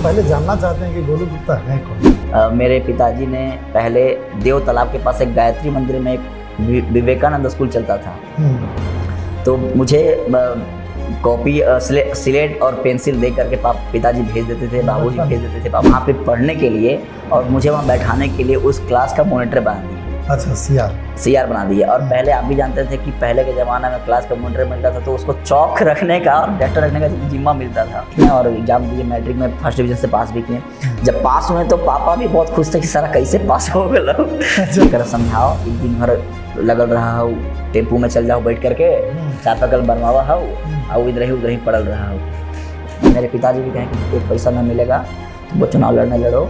पहले जानना चाहते हैं कि गोलू गुप्ता है कौन। मेरे पिताजी ने पहले देव तालाब के पास एक गायत्री मंदिर में एक विवेकानंद स्कूल चलता था, तो मुझे कॉपी स्लेट और पेंसिल दे करके पिताजी भेज देते थे, बाबूजी भेज देते थे वहाँ पे पढ़ने के लिए, और मुझे वहाँ बैठाने के लिए उस क्लास का मॉनिटर बना दिया। अच्छा, सीआर बना दिया। और पहले आप भी जानते थे कि पहले के ज़माना में क्लास का मॉनिटर मिलता था तो उसको चौक रखने का और डस्टर रखने का जिम्मा मिलता था। और एग्जाम दिए, मैट्रिक में फर्स्ट डिवीजन से पास भी किए। जब पास हुए तो पापा भी बहुत खुश थे कि सारा कैसे पास हो गए। कर समझाओ, एक दिन भर लगल रहा हो, टेम्पू में चल जाओ बैठ करके, चापाकल बनवावा हो और उधर ही पड़ल रहा हो। मेरे पिताजी भी कहें कि कोई पैसा ना मिलेगा तो वो चुनाव लड़ने लड़ो।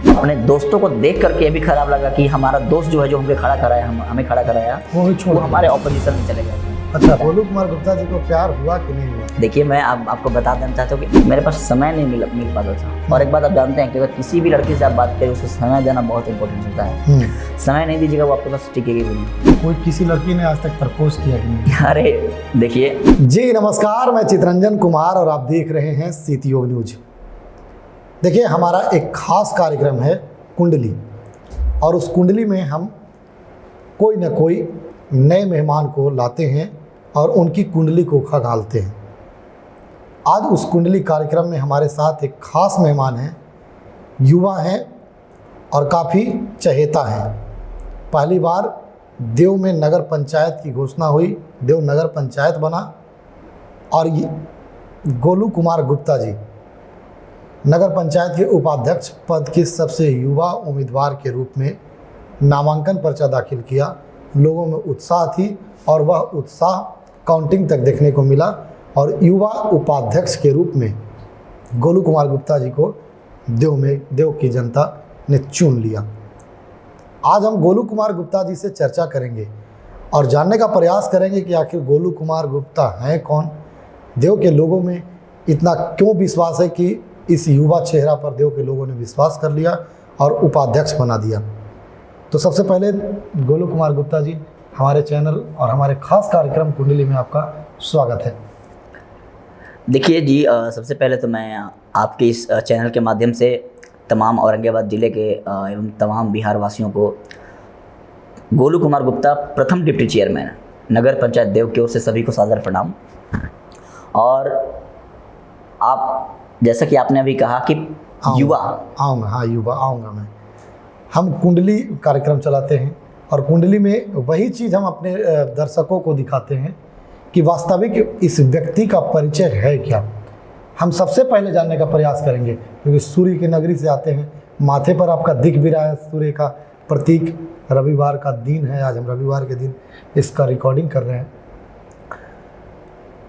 अपने दोस्तों को देख करके ये भी खराब लगा कि हमारा दोस्त जो है जो हमें खड़ा कराया, हमें खड़ा कराया, वो हमारे ऑपोजिशन में चले गए थे। अच्छा, गोलू कुमार गुप्ता जी को प्यार हुआ कि नहीं हुआ? देखिए, मैं आपको बता देना चाहता हूँ कि मेरे पास समय नहीं मिल पाता था। और एक बात आप जानते हैं कि अगर किसी भी लड़की से आप बात करें, उसको समय देना बहुत इंपॉर्टेंट होता है। समय नहीं दीजिएगा वो आपके पास टिकेगी भी नहीं। कोई किसी लड़की ने आज तक प्रपोज किया कि नहीं? अरे देखिए जी नमस्कार, मैं चितरंजन कुमार और आप देख रहे हैं सीटी योग न्यूज। देखिए, हमारा एक खास कार्यक्रम है कुंडली, और उस कुंडली में हम कोई न कोई नए मेहमान को लाते हैं और उनकी कुंडली को खंगालते हैं। आज उस कुंडली कार्यक्रम में हमारे साथ एक खास मेहमान हैं, युवा हैं और काफ़ी चहेता हैं। पहली बार देव में नगर पंचायत की घोषणा हुई, देव नगर पंचायत बना, और ये गोलू कुमार गुप्ता जी नगर पंचायत के उपाध्यक्ष पद के सबसे युवा उम्मीदवार के रूप में नामांकन पर्चा दाखिल किया। लोगों में उत्साह थी और वह उत्साह काउंटिंग तक देखने को मिला, और युवा उपाध्यक्ष के रूप में गोलू कुमार गुप्ता जी को देव की जनता ने चुन लिया। आज हम गोलू कुमार गुप्ता जी से चर्चा करेंगे और जानने का प्रयास करेंगे कि आखिर गोलू कुमार गुप्ता हैं कौन, देव के लोगों में इतना क्यों विश्वास है कि इस युवा चेहरा पर देव के लोगों ने विश्वास कर लिया और उपाध्यक्ष बना दिया। तो सबसे पहले गोलू कुमार गुप्ता जी, हमारे चैनल और हमारे खास कार्यक्रम कुंडली में आपका स्वागत है। देखिए जी, सबसे पहले तो मैं आपके इस चैनल के माध्यम से तमाम औरंगाबाद ज़िले के एवं तमाम बिहार वासियों को गोलू कुमार गुप्ता प्रथम डिप्टी चेयरमैन नगर पंचायत देव की ओर से सभी को सादर प्रणाम। और आप जैसा कि आपने अभी कहा कि युवा आऊँगा मैं। हम कुंडली कार्यक्रम चलाते हैं और कुंडली में वही चीज़ हम अपने दर्शकों को दिखाते हैं कि वास्तविक इस व्यक्ति का परिचय है क्या। हम सबसे पहले जानने का प्रयास करेंगे, क्योंकि सूर्य की नगरी से आते हैं, माथे पर आपका दिख भी रहा है सूर्य का प्रतीक। रविवार का दिन है, आज हम रविवार के दिन इसका रिकॉर्डिंग कर रहे हैं।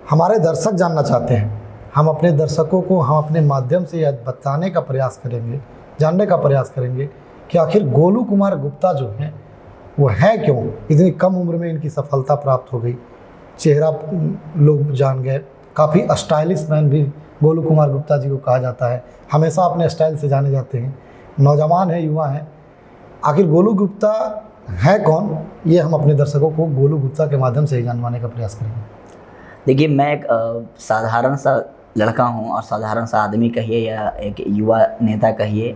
हमारे दर्शक जानना चाहते हैं, हम अपने दर्शकों को हम अपने माध्यम से यह बताने का प्रयास करेंगे, जानने का प्रयास करेंगे कि आखिर गोलू कुमार गुप्ता जो हैं वो है क्यों, इतनी कम उम्र में इनकी सफलता प्राप्त हो गई, चेहरा लोग जान गए। काफ़ी स्टाइलिश मैन भी गोलू कुमार गुप्ता जी को कहा जाता है, हमेशा अपने स्टाइल से जाने जाते हैं। नौजवान है, युवा हैं। आखिर गोलू गुप्ता है कौन, ये हम अपने दर्शकों को गोलू गुप्ता के माध्यम से ही जानवाने का प्रयास करेंगे। देखिए, मैं एक साधारण सा लड़का हूँ और साधारण सा आदमी कहिए या एक युवा नेता कहिए।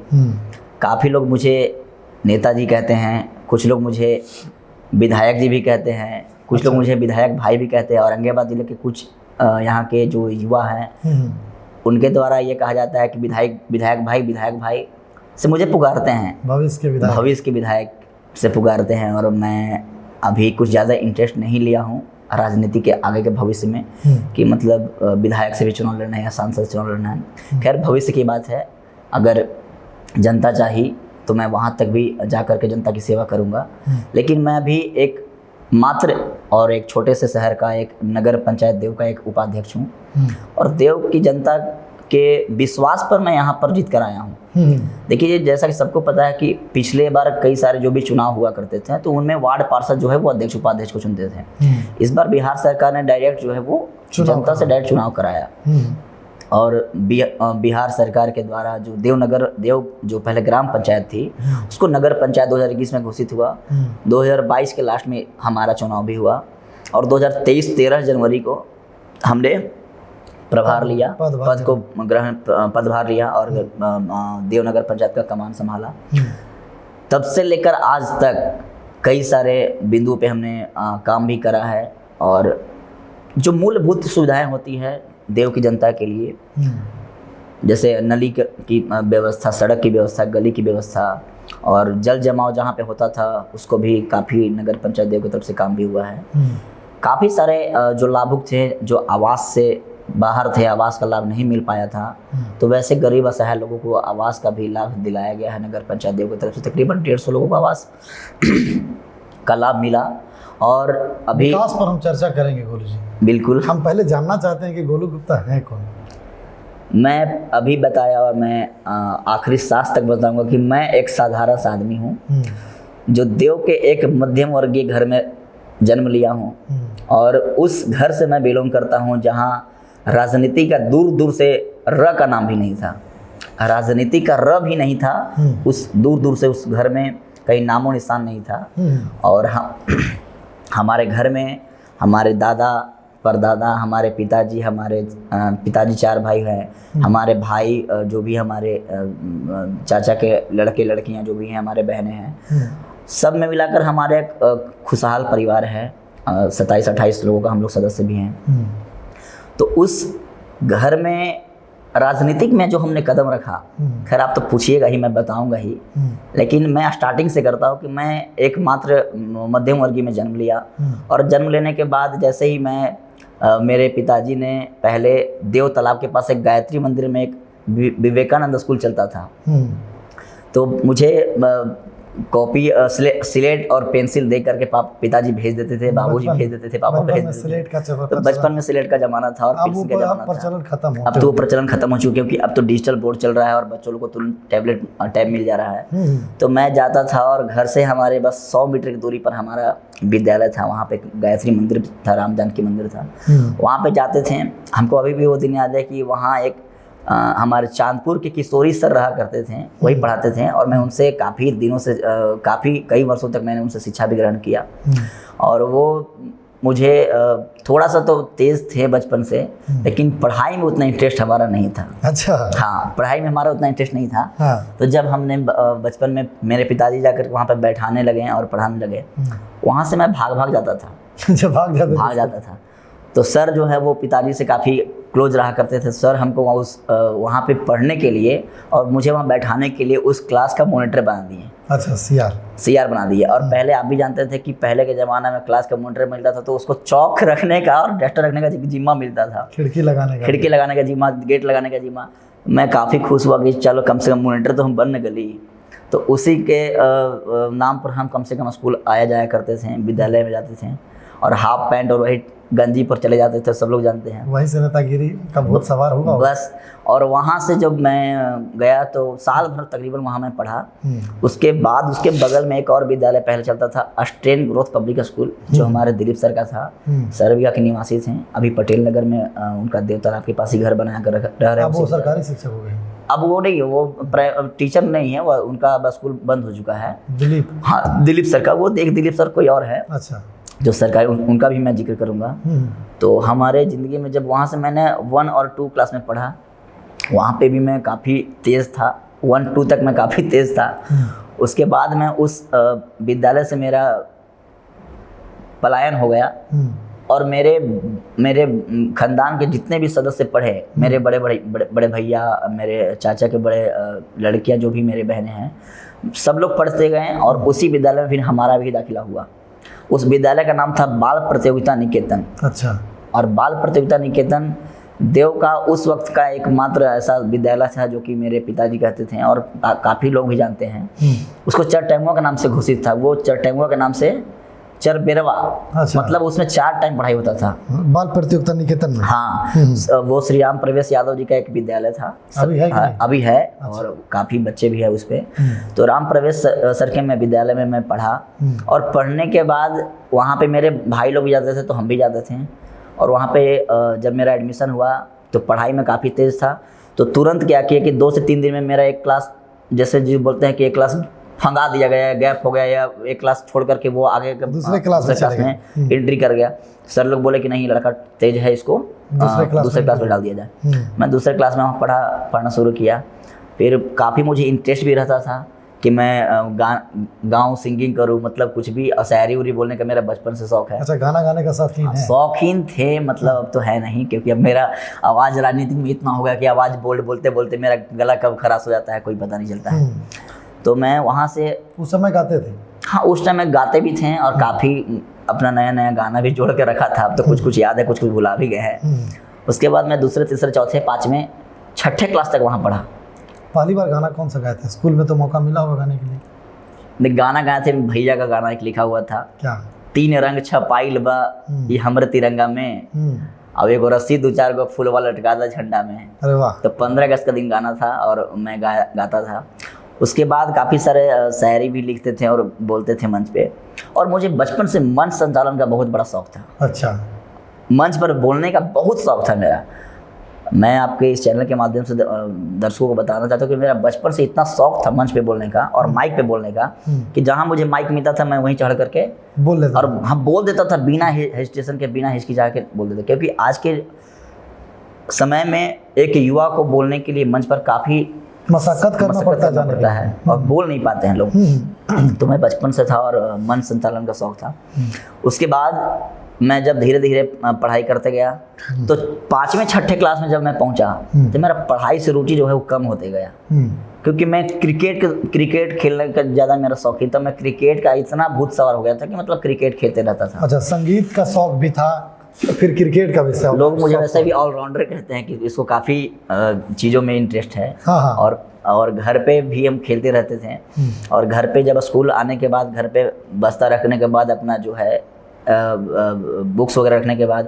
काफ़ी लोग मुझे नेताजी कहते हैं, कुछ लोग मुझे विधायक जी भी कहते हैं, कुछ लोग मुझे विधायक भाई भी कहते हैं। औरंगाबाद ज़िले के कुछ यहाँ के जो युवा हैं उनके द्वारा ये कहा जाता है कि विधायक भाई से मुझे पुकारते हैं, भविष्य के विधायक से पुकारते हैं। और मैं अभी कुछ ज़्यादा इंटरेस्ट नहीं लिया हूँ राजनीति के आगे के भविष्य में कि मतलब विधायक से भी चुनाव लड़ना है या सांसद चुनाव लड़ना है। खैर, भविष्य की बात है। अगर जनता चाहिए तो मैं वहाँ तक भी जा कर के जनता की सेवा करूँगा। लेकिन मैं अभी एक मात्र और एक छोटे से शहर का एक नगर पंचायत देव का एक उपाध्यक्ष हूँ, और देव की जनता के विश्वास पर मैं यहाँ पर जीत कर आया हूँ। देखिए, जैसा कि सबको पता है कि पिछले बार कई सारे जो भी चुनाव हुआ करते थे तो उनमें वार्ड पार्षद जो है वो अध्यक्ष उपाध्यक्ष को चुनते थे। इस बार बिहार सरकार ने डायरेक्ट जो है वो जनता से डायरेक्ट चुनाव कराया। और बिहार सरकार के द्वारा जो देव जो पहले ग्राम पंचायत थी उसको नगर पंचायत 2021 में घोषित हुआ। 2022 के लास्ट में हमारा चुनाव भी हुआ, और 2023 13 जनवरी को हमने प्रभार लिया, पदभार पद को ग्रहण पदभार लिया और देवनगर पंचायत का कमान संभाला। तब से लेकर आज तक कई सारे बिंदुओं पे हमने काम भी करा है। और जो मूलभूत सुविधाएं होती है देव की जनता के लिए, जैसे नली की व्यवस्था, सड़क की व्यवस्था, गली की व्यवस्था और जल जमाव जहाँ पे होता था उसको भी काफ़ी नगर पंचायत देव की तरफ से काम भी हुआ है। काफ़ी सारे जो लाभुक थे जो आवास से बाहर थे, आवास का लाभ नहीं मिल पाया था, तो वैसे गरीब असहाय लोगों को आवास का भी लाभ दिलाया गया है नगर पंचायत देव की तरफ से। तकरीबन 150 लोगों को आवास का लाभ मिला। और अभी विकास पर हम चर्चा करेंगे गोलू जी। बिल्कुल, हम पहले जानना चाहते हैं कि गोलू गुप्ता है कौन। मैं अभी बताया और मैं आखिरी सांस तक बताऊंगा कि मैं एक साधारण सा आदमी हूँ जो देव के एक मध्यम वर्गीय घर में जन्म लिया हूँ। और उस घर से मैं बिलोंग करता हूँ जहाँ राजनीति का दूर दूर से र का नाम भी नहीं था, राजनीति का र भी नहीं था। उस दूर दूर से उस घर में कहीं नामो निशान नहीं था। और हमारे घर में हमारे दादा परदादा, हमारे पिताजी, हमारे पिताजी 4 भाई हैं, हमारे भाई जो भी हमारे चाचा के लड़के लड़कियां जो भी हैं, हमारे बहनें हैं, सब में मिलाकर हमारे एक खुशहाल परिवार है। 27-28 लोगों का हम लोग सदस्य भी हैं। तो उस घर में राजनीतिक में जो हमने कदम रखा, खैर आप तो पूछिएगा ही, मैं बताऊंगा ही, लेकिन मैं स्टार्टिंग से करता हूँ कि मैं एकमात्र मध्यम वर्गीय में जन्म लिया। और जन्म लेने के बाद जैसे ही मैं मेरे पिताजी ने पहले देव तालाब के पास एक गायत्री मंदिर में एक विवेकानंद स्कूल चलता था, तो मुझे कॉपी स्लेट और पेंसिल दे करके पिताजी भेज देते थे, बाबूजी भेज देते थे, पापा भेज देते थे। तो बचपन में स्लेट का जमाना था और पेंसिल का जमाना था। अब तो वो प्रचलन खत्म हो चुका है क्योंकि अब तो डिजिटल बोर्ड चल रहा है और बच्चों को तुरंत टैब मिल जा रहा है। तो मैं जाता था और घर से हमारे बस 100 मीटर की दूरी पर हमारा विद्यालय था। वहाँ पे गायत्री मंदिर था, राम जानकी मंदिर था, वहाँ पे जाते थे। हमको अभी भी वो दिन याद है कि वहाँ एक हमारे चांदपुर के किशोरी सर रहा करते थे, वही पढ़ाते थे। और मैं उनसे काफ़ी दिनों से कई वर्षों तक मैंने उनसे शिक्षा भी ग्रहण किया। और वो मुझे थोड़ा सा तो तेज़ थे बचपन से, लेकिन पढ़ाई में उतना इंटरेस्ट हमारा नहीं था। अच्छा। हाँ, पढ़ाई में हमारा उतना इंटरेस्ट नहीं था। हाँ। तो जब हमने बचपन में मेरे पिताजी जाकर वहाँ पर बैठाने लगे और पढ़ाने लगे, वहाँ से मैं भाग जाता था। जब भाग जाता था तो सर जो है वो पिताजी से काफ़ी क्लोज रहा करते थे। सर हमको वहाँ पे पढ़ने के लिए और मुझे वहाँ बैठाने के लिए उस क्लास का मॉनिटर बना दिए। अच्छा, सीआर बना दिए। और पहले आप भी जानते थे कि पहले के ज़माने में क्लास का मॉनिटर मिलता था तो उसको चौक रखने का और डस्टर रखने का जिम्मा मिलता था, खिड़की लगाने का जिम्मा, गेट लगाने का जिम्मा। मैं काफ़ी खुश हुआ कि चलो कम से कम मॉनिटर तो हम बन गली। तो उसी के नाम पर हम कम से कम स्कूल आया जाया करते थे, विद्यालय में जाते थे और हाफ पैंट और वही गंजी पर चले जाते थे, सब लोग जानते हैं। वहीं से नेतागिरी का बहुत सवार होगा बस। और वहाँ से जब मैं गया तो साल भर तकरीबन वहाँ मैं पढ़ा। उसके बाद उसके बगल में एक और विद्यालय पहले चलता था, स्ट्रेन ग्रोथ पब्लिक स्कूल, जो हमारे दिलीप सर का था। सरबिया के निवासी थे, अभी पटेल नगर में उनका देवतालाब के पास ही घर बना कर रह रहे हैं। वो सरकारी शिक्षक हो गए। अब वो नहीं, वो टीचर नहीं है, वो उनका स्कूल बंद हो चुका है। दिलीप? हाँ, दिलीप सर का। वो एक दिलीप सर कोई और है। अच्छा। जो सरकारी, उनका भी मैं जिक्र करूँगा। तो हमारे ज़िंदगी में जब वहाँ से मैंने 1 और 2 क्लास में पढ़ा, वहाँ पे भी मैं काफ़ी तेज़ था। 1-2 तक मैं काफ़ी तेज़ था। उसके बाद मैं उस विद्यालय से मेरा पलायन हो गया और मेरे खानदान के जितने भी सदस्य पढ़े, मेरे बड़े भैया, मेरे चाचा के बड़े लड़कियाँ जो भी मेरे बहनें हैं, सब लोग पढ़ते गए और उसी विद्यालय में फिर हमारा भी दाखिला हुआ। उस विद्यालय का नाम था बाल प्रतियोगिता निकेतन। अच्छा। और बाल प्रतियोगिता निकेतन देव का उस वक्त का एकमात्र ऐसा विद्यालय था जो कि मेरे पिताजी कहते थे और काफ़ी लोग भी जानते हैं। उसको चरटेंगुआ के नाम से घोषित था। वो चरटेंगुआ के नाम से चरबेरवा। अच्छा। मतलब उसमें 4 टाइम पढ़ाई होता था बाल प्रतियोगिता निकेतन में। हाँ, वो श्री राम प्रवेश यादव जी का एक विद्यालय था। अभी है और काफ़ी बच्चे भी है उस पर। तो राम प्रवेश सर के मैं विद्यालय में मैं पढ़ा और पढ़ने के बाद वहाँ पे मेरे भाई लोग भी जाते थे तो हम भी जाते थे। और वहाँ पे जब मेरा एडमिशन हुआ तो पढ़ाई में काफ़ी तेज़ था। तो तुरंत क्या किया कि 2 से 3 दिन में मेरा एक क्लास, जैसे जो बोलते हैं कि एक क्लास फंगा दिया गया, गैप हो गया, या एक क्लास छोड़ करके वो आगे दूसरे क्लास में एंट्री कर गया। सर लोग बोले कि नहीं, लड़का तेज है, इसको दूसरे क्लास में डाल दिया जाए। मैं दूसरे क्लास में वहाँ पढ़ना शुरू किया। फिर काफ़ी मुझे इंटरेस्ट भी रहता था कि मैं गाऊँ, सिंगिंग करूँ, मतलब कुछ भी शायरी उरी बोलने का मेरा बचपन से शौक है। अच्छा, गाना गाने का शौकीन है? शौकीन थे, मतलब अब तो है नहीं, क्योंकि अब मेरा आवाज़ राजनीति में इतना हो गया कि आवाज़ बोलते बोलते मेरा गला कब खराश हो जाता है कोई पता नहीं चलता है। तो मैं वहाँ से उस समय गाते थे? हाँ, उस टाइम में गाते भी थे और काफ़ी अपना नया नया गाना भी जोड़ के रखा था। अब तो कुछ याद है, कुछ भुला भी गए हैं। उसके बाद मैं दूसरे, तीसरे, चौथे, पाँचवें, छठे क्लास तक वहाँ पढ़ा। पहली बार गाना कौन सा गाए थे? स्कूल में तो मौका मिला होगा गाने के लिए? देख, गाना गाए थे, भैया का गाना एक लिखा हुआ था। क्या? 3 रंग छपाइल बा ये हमरे तिरंगा में, अब एगो रस्सी 2-4 गो फूल वाला लटका था झंडा में। अरे वाह! तो 15 अगस्त का दिन गाना था और मैं गाता था। उसके बाद काफ़ी सारे शायरी भी लिखते थे और बोलते थे मंच पे। और मुझे बचपन से मंच संचालन का बहुत बड़ा शौक था। अच्छा। मंच पर बोलने का बहुत शौक था मेरा। मैं आपके इस चैनल के माध्यम से दर्शकों को बताना चाहता हूँ कि मेरा बचपन से इतना शौक था मंच पे बोलने का और माइक पे बोलने का कि जहाँ मुझे माइक मिलता था मैं वहीं चढ़ करके बोल लेता और हम बोल देता था, बिना हेजिटेशन के, बिना हिचकिचा के बोल देता। क्योंकि आज के समय में एक युवा को बोलने के लिए मंच पर काफ़ी मशक्कत करना पड़ता है और बोल नहीं पाते हैं लोग। तो मैं बचपन से था और मंच संचालन का शौक था। उसके बाद मैं जब धीरे धीरे पढ़ाई करते गया तो 5वें, 6ठे क्लास में जब मैं पहुंचा तो मेरा पढ़ाई से रुचि जो है वो कम होते गया। क्योंकि मैं क्रिकेट खेलने का ज़्यादा मेरा शौकीन था। मैं क्रिकेट का इतना भूत सवार हो गया था कि मतलब क्रिकेट खेलते रहता था। अच्छा, संगीत का शौक भी था, फिर क्रिकेट का भी शौक? लोग मुझे वैसे भी ऑलराउंडर कहते हैं कि इसको काफ़ी चीज़ों में इंटरेस्ट है। हाँ। और घर पे भी हम खेलते रहते थे। और घर पे जब स्कूल आने के बाद, घर पे बस्ता रखने के बाद, अपना जो है बुक्स वगैरह रखने के बाद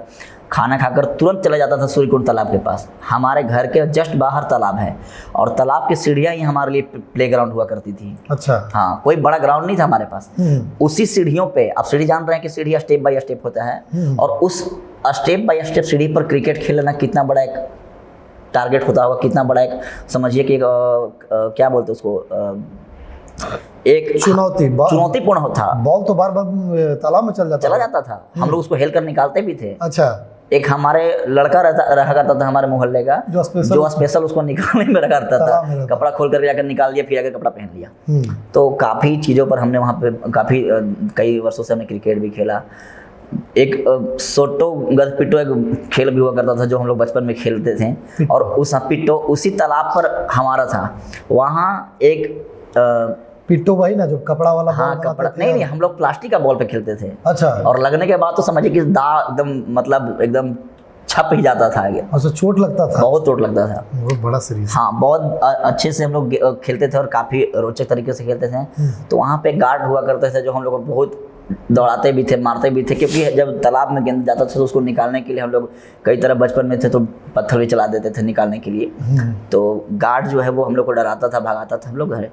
खाना खाकर तुरंत चला जाता था सूर्यकुंड तालाब के पास। हमारे घर के जस्ट बाहर तालाब है और तालाब की सीढ़ियाँ ही हमारे लिए प्ले ग्राउंड हुआ करती थी। अच्छा। हाँ, कोई बड़ा ग्राउंड नहीं था हमारे पास। उसी सीढ़ियों पे, आप सीढ़ी जान रहे हैं कि सीढ़ी स्टेप बाय स्टेप होता है, और उस स्टेप बाय स्टेप सीढ़ी पर क्रिकेट खेलना कितना बड़ा एक टारगेट होता होगा, कितना बड़ा एक, समझिए कि क्या बोलते उसको, एक चुनौतीपूर्ण होता। बॉल तो बार बार तालाब में चला जाता था। हम लोग उसको हेल कर निकालते भी थे। अच्छा। एक हमारे लड़का रहा करता था हमारे मोहल्ले का, जो स्पेशल उसको निकालने में रखा करता था। कपड़ा खोल कर जाकर निकाल दिया, फिर आकर कपड़ा पहन लिया। तो काफ़ी चीज़ों पर हमने वहाँ पे कई वर्षों से हमने क्रिकेट भी खेला। एक सोटो गद पिट्टो एक खेल भी हुआ करता था जो हम लोग बचपन में खेलते थे, और उस पिट्टो उसी तालाब पर हमारा था। वहाँ एक पिट्टो भाई ना, जो कपड़ा वाला? हाँ, कपड़ा नहीं, हम लोग प्लास्टिक का बॉल पे खेलते थे। अच्छा। और लगने के बाद तो समझिए कि एकदम मतलब एकदम छप ही जाता था आगे। अच्छा, चोट लगता था? बहुत चोट लगता था। बहुत बड़ा सीरीज। हाँ, बहुत अच्छे से हम लोग खेलते थे और काफ़ी रोचक तरीके से खेलते थे। तो वहाँ पे गार्ड हुआ करते थे जो हम लोग को बहुत दौड़ाते भी थे, मारते भी थे। क्योंकि जब तालाब में गेंद जाता था तो उसको निकालने के लिए हम लोग कई तरह, बचपन में थे तो पत्थर भी चला देते थे निकालने के लिए। तो गार्ड जो है वो हम लोग को डराता था, भगाता था।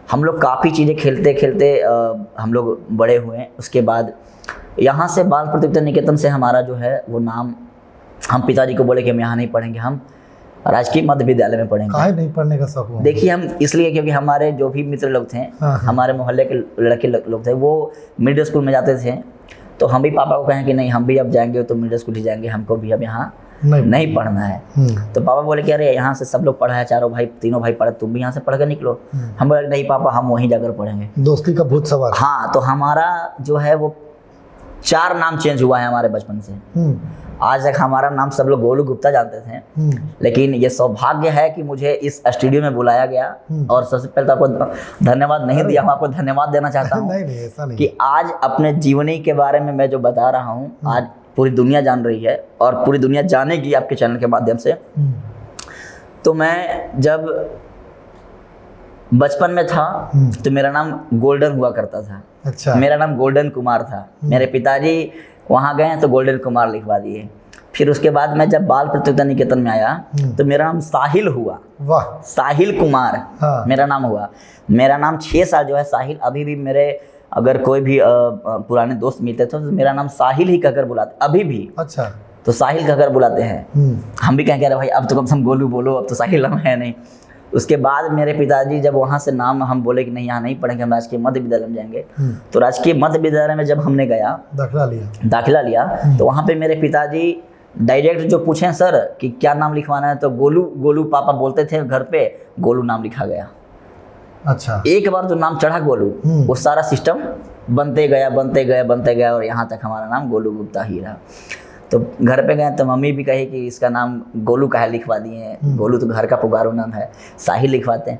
हम लोग काफ़ी चीज़ें खेलते खेलते हम लोग बड़े हुए। उसके बाद यहाँ से बाल प्रतियोगिता निकेतन से हमारा जो है वो नाम, हम पिताजी को बोले कि हम यहाँ नहीं पढ़ेंगे, हम राजकीय मध्य विद्यालय में पढ़ेंगे। काहे नहीं पढ़ने का शौक हुआ? देखिए, हम इसलिए क्योंकि हमारे जो भी मित्र लोग थे, हमारे मोहल्ले के लड़के लोग थे, वो मिडिल स्कूल में जाते थे। तो हम भी पापा को कहें कि नहीं, हम भी अब जाएंगे तो मिडिल स्कूल ही जाएंगे, हमको भी अब यहाँ नहीं पढ़ना है। तो पापा बोले कि अरे यहाँ से सब लोग पढ़ा है, तीनों भाई पढ़े, तुम भी यहाँ से पढ़ कर निकलो। हम बोले नहीं पापा, हम वहीं जाकर पढ़ेंगे। दोस्ती का भूत सवार। हाँ, तो हमारा जो है वो 4 नाम चेंज हुआ है हमारे बचपन से। आज तक हमारा नाम सब लोग गोलू गुप्ता जानते थे, लेकिन ये सौभाग्य है कि मुझे इस स्टूडियो में बुलाया गया। और सबसे पहले तो आपको धन्यवाद नहीं दिया, मैं आपको धन्यवाद देना चाहता हूँ। नहीं, ऐसा नहीं। कि आज अपने जीवनी के बारे में मैं जो बता रहा हूँ, आज पूरी दुनिया जान रही है और पूरी दुनिया जानेगी आपके चैनल के माध्यम से। तो मैं जब बचपन में था तो मेरा नाम गोल्डन हुआ करता था। अच्छा। मेरा नाम गोल्डन कुमार था। मेरे पिताजी वहाँ गए तो गोल्डन कुमार लिखवा दिए। फिर उसके बाद मैं जब बाल प्रतियोगिता निकेतन में आया तो मेरा नाम साहिल हुआ। वाह। साहिल कुमार मेरा नाम हुआ। मेरा नाम 6 साल जो है साहिल, अभी भी मेरे अगर कोई भी पुराने दोस्त मिलते थे तो मेरा नाम साहिल ही कहकर बुलाते अभी भी। अच्छा। तो साहिल कहकर बुलाते हैं। हम भी कहें अरे भाई अब तो कम से कम गोलू बोलो, अब तो साहिल नाम है नहीं। उसके बाद मेरे पिताजी जब वहाँ से नाम हम बोले कि नहीं यहाँ नहीं पढ़ेंगे, हम राजकीय मध्य विद्यालय में जाएंगे। तो राजकीय मध्य विद्यालय में जब हमने गया दाखिला लिया तो वहाँ पे मेरे पिताजी डायरेक्ट जो पूछें सर कि क्या नाम लिखवाना है तो गोलू गोलू पापा बोलते थे घर पे, गोलू नाम लिखा गया। अच्छा। एक बार जो नाम चढ़ा गोलू, वो सारा सिस्टम बनते गया और यहाँ तक हमारा नाम गोलू गुप्ता ही रहा। तो घर पे गए तो मम्मी भी कही कि इसका नाम गोलू काहे लिखवा दिए हैं, गोलू तो घर का पुकारो नाम है, साहिल लिखवाते हैं।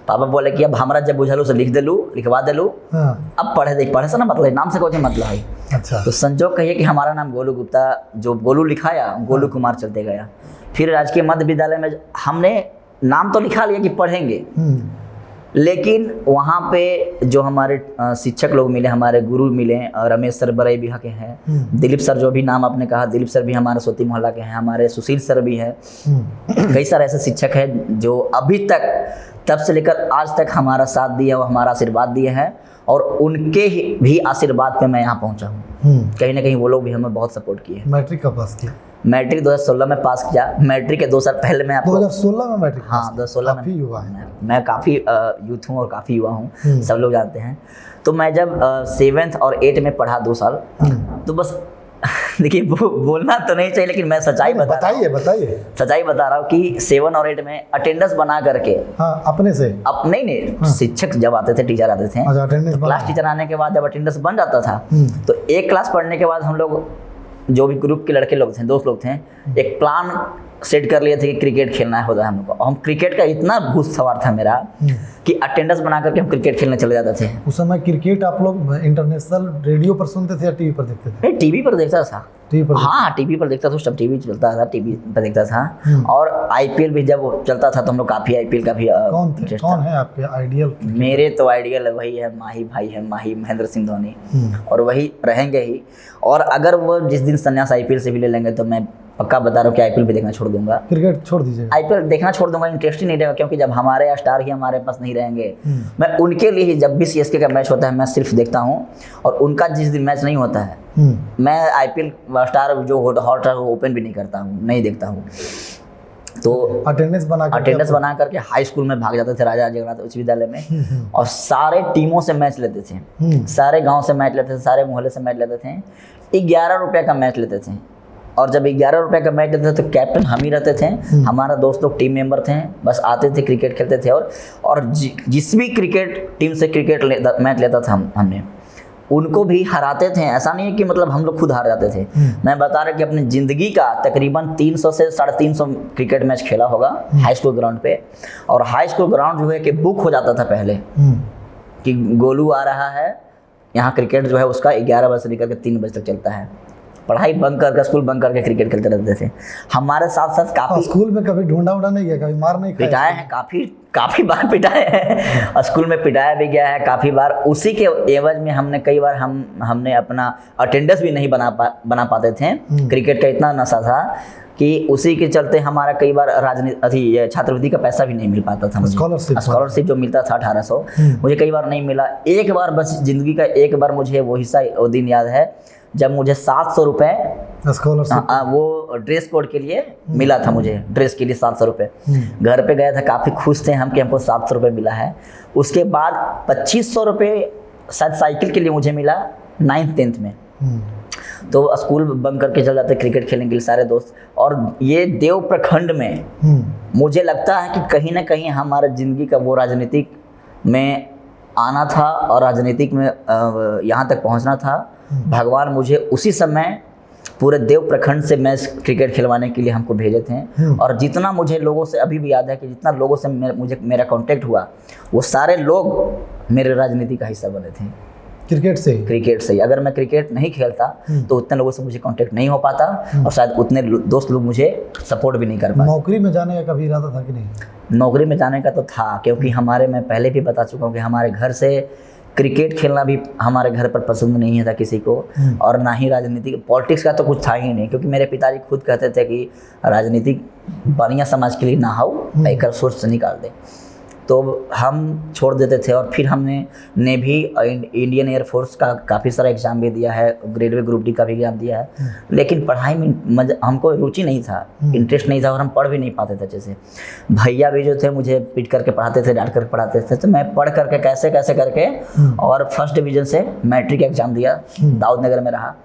पापा बोले कि अब हमरा जब बुझलू से लिखवा देलू, अब पढ़े से ना मतलब नाम से कोई मतलब है। अच्छा। तो संजोग कहिए कि हमारा नाम गोलू गुप्ता, जो गोलू लिखाया गोलू कुमार चलते गया। फिर राजकीय मध्य विद्यालय में हमने नाम तो लिखा लिया कि पढ़ेंगे, लेकिन वहाँ पे जो हमारे शिक्षक लोग मिले, हमारे गुरु मिले, रमेश सर बड़े बिहा के हैं, दिलीप सर जो भी नाम आपने कहा, दिलीप सर भी हमारे सोती मोहल्ला के हैं, हमारे सुशील सर भी हैं, कई सारे ऐसे शिक्षक हैं जो अभी तक तब से लेकर आज तक हमारा साथ दिए और हमारा आशीर्वाद दिए हैं, और उनके भी आशीर्वाद पे मैं यहाँ पहुँचा हूँ। कहीं ना कहीं वो लोग भी हमें बहुत सपोर्ट किए। मैट्रिक कब पास किया? मैट्रिक 2016 में पास किया। मैट्रिक के 2 साल पहले मैं आपको 2016 में मैट्रिक? हाँ 2016 में। काफी युवा है। मैं काफ़ी यूथ हूँ और काफ़ी युवा हूँ, सब लोग जानते हैं। तो मैं जब 7th और 8 में पढ़ा 2 साल, तो बस देखिए बोलना तो नहीं चाहिए, लेकिन मैं सच्चाई बताइए सच्चाई बता रहा हूँ कि 7 और 8 में अटेंडेंस बना करके, हाँ, अपने से नहीं शिक्षक जब आते थे, टीचर आते थे, क्लास टीचर आने के बाद जब अटेंडेंस बन जाता था, तो एक क्लास पढ़ने के बाद हम लोग जो भी ग्रुप के लड़के लोग थे, दोस्त लोग थे, एक प्लान सेट कर लिए थे कि क्रिकेट खेलना होता है हम लोग को। हम क्रिकेट का इतना घुस सवार था मेरा कि अटेंडेंस बना करके हम क्रिकेट खेलने चले जाते थे। उस समय क्रिकेट आप लोग इंटरनेशनल रेडियो पर सुनते थे या टीवी पर देखते थे? नहीं, टीवी पर देखता था। हाँ, टीवी पर देखता था, उस टाइम टीवी चलता था, टीवी पर देखता था। और आईपीएल भी जब चलता था तो हम लोग काफ़ी आईपीएल का भी कौन है आपके आइडियल? मेरे तो आइडियल वही है, माही भाई है, माही महेंद्र सिंह धोनी, और वही रहेंगे ही। और अगर वो जिस दिन संन्यास आईपीएल से भी ले लेंगे तो मैं पक्का बता रहा हूँ कि आईपीएल भी देखना छोड़ दूंगा। क्रिकेट छोड़ दीजिए? आईपीएल देखना छोड़ दूंगा, इंटरेस्ट ही नहीं रहेगा, क्योंकि जब हमारे स्टार ही हमारे पास नहीं रहेंगे, मैं उनके लिए ही, जब भी सीएसके का मैच होता है मैं सिर्फ देखता हूँ, और उनका जिस दिन मैच नहीं होता है मैं आईपीएल स्टार जो हॉटस्टार ओपन भी नहीं करता हूँ, नहीं देखता हूँ। तो अटेंडेंस बना करके हाई स्कूल में भाग जाते थे, राजा जगन्नाथ उच्च विद्यालय में, और सारे टीमों से मैच लेते थे, सारे गाँव से मैच लेते थे, सारे मोहल्ले से मैच लेते थे। 11 रुपये का मैच लेते थे, और जब 11 रुपये का मैच लेते थे तो कैप्टन हम ही रहते थे, हमारा दोस्त लोग टीम मेंबर थे, बस आते थे क्रिकेट खेलते थे। और जिस भी क्रिकेट टीम से क्रिकेट मैच लेता था हमने, उनको भी हराते थे। ऐसा नहीं है कि मतलब हम लोग खुद हार जाते थे। मैं बता रहा कि अपनी ज़िंदगी का तकरीबन 300 से 350 क्रिकेट मैच खेला होगा हाई स्कूल ग्राउंड पे। और हाई स्कूल ग्राउंड जो है कि बुक हो जाता था पहले कि गोलू आ रहा है, यहाँ क्रिकेट जो है उसका 11 बजे से लेकर के 3 बजे तक चलता है। पढ़ाई बंक करके, स्कूल बंक करके क्रिकेट खेलते रहते थे। हमारे साथ साथ काफ़ी स्कूल में कभी ढूंढा नहीं गया, कभी मार नहीं खाया? पिटाए हैं, काफ़ी बार पिटाए हैं, स्कूल में पिटाया भी गया है काफ़ी बार। उसी के एवज में हमने कई बार हमने अपना अटेंडेंस भी नहीं बना पाते थे। क्रिकेट का इतना नशा था कि उसी के चलते हमारा कई बार राजनीति छात्रवृत्ति का पैसा भी नहीं मिल पाता था। स्कॉलरशिप जो मिलता था 1800, मुझे कई बार नहीं मिला। एक बार बस ज़िंदगी का एक बार मुझे वो हिस्सा, वो दिन याद है जब मुझे 700 रुपये स्कॉलरशिप वो ड्रेस कोड के लिए मिला था। मुझे ड्रेस के लिए 700 रुपये, घर पे गया था, काफ़ी खुश थे हम कि हमको 700 रुपये मिला है। उसके बाद 2500 रुपये शायद साइकिल के लिए मुझे मिला 9th 10th में। तो स्कूल बंक करके चल जाते क्रिकेट खेलने के लिए सारे दोस्त। और ये देव प्रखंड में मुझे लगता है कि कहीं ना कहीं हमारा ज़िंदगी का वो राजनीतिक में आना था और राजनीतिक में यहाँ तक पहुँचना था। भगवान मुझे उसी समय पूरे देव प्रखंड से मैच क्रिकेट खिलवाने के लिए हमको भेजे थे। और जितना मुझे लोगों से अभी भी याद है कि जितना लोगों से मेरा कांटेक्ट हुआ, वो सारे लोग मेरे राजनीति का हिस्सा बने थे क्रिकेट से ही। अगर मैं क्रिकेट नहीं खेलता तो उतने लोगों से मुझे कांटेक्ट नहीं हो पाता, और शायद उतने दोस्त लोग मुझे सपोर्ट भी नहीं कर पाते। नौकरी में जाने का कभी इरादा था कि नहीं? नौकरी में जाने का तो था, क्योंकि मैं पहले भी बता चुका हूँ कि हमारे घर से क्रिकेट खेलना भी हमारे घर पर पसंद नहीं था किसी को, और ना ही राजनीति पॉलिटिक्स का तो कुछ था ही नहीं। क्योंकि मेरे पिताजी खुद कहते थे कि राजनीतिक बढ़िया समाज के लिए ना हो, एक सोच से निकाल दे। तो हम छोड़ देते थे। और फिर हमने नेवी, इंडियन एयरफोर्स का काफ़ी सारा एग्ज़ाम भी दिया है, ग्रेड वे ग्रुप डी का भी एग्ज़ाम दिया है, लेकिन पढ़ाई में हमको रुचि नहीं था, इंटरेस्ट नहीं था, और हम पढ़ भी नहीं पाते थे अच्छे से। भैया भी जो थे मुझे पीट करके पढ़ाते थे, डांट करके पढ़ाते थे। तो मैं पढ़ करके कैसे करके और फर्स्ट डिवीज़न से मैट्रिक एग्ज़ाम दिया, दाऊद नगर में रहा।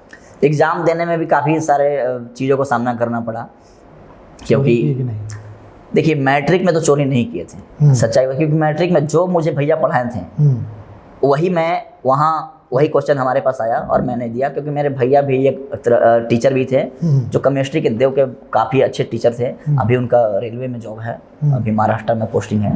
एग्ज़ाम देने में भी काफ़ी सारे चीज़ों को सामना करना पड़ा, चोरी की क्योंकि कि नहीं? देखिए मैट्रिक में तो चोरी नहीं किए थे, सच्चाई है, क्योंकि मैट्रिक में जो मुझे भैया पढ़ाए थे वही मैं वहाँ वही क्वेश्चन हमारे पास आया और मैंने दिया, क्योंकि मेरे भैया भी एक टीचर भी थे जो केमिस्ट्री के देव के काफ़ी अच्छे टीचर थे। अभी उनका रेलवे में जॉब है, अभी महाराष्ट्र में पोस्टिंग है।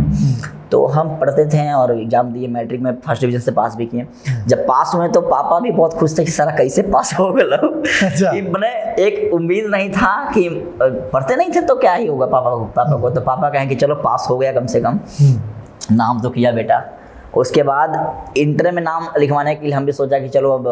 तो हम पढ़ते थे और एग्ज़ाम दिए, मैट्रिक में फर्स्ट डिवीज़न से पास भी किए। जब पास हुए तो पापा भी बहुत खुश थे कि सारा कैसे पास हो गए। अच्छा। कि मैंने एक उम्मीद नहीं था कि पढ़ते नहीं थे तो क्या ही होगा पापा को। तो पापा कहें कि चलो पास हो गया कम से कम, नाम तो किया बेटा। उसके बाद इंटर में नाम लिखवाने के लिए हम भी सोचा कि चलो अब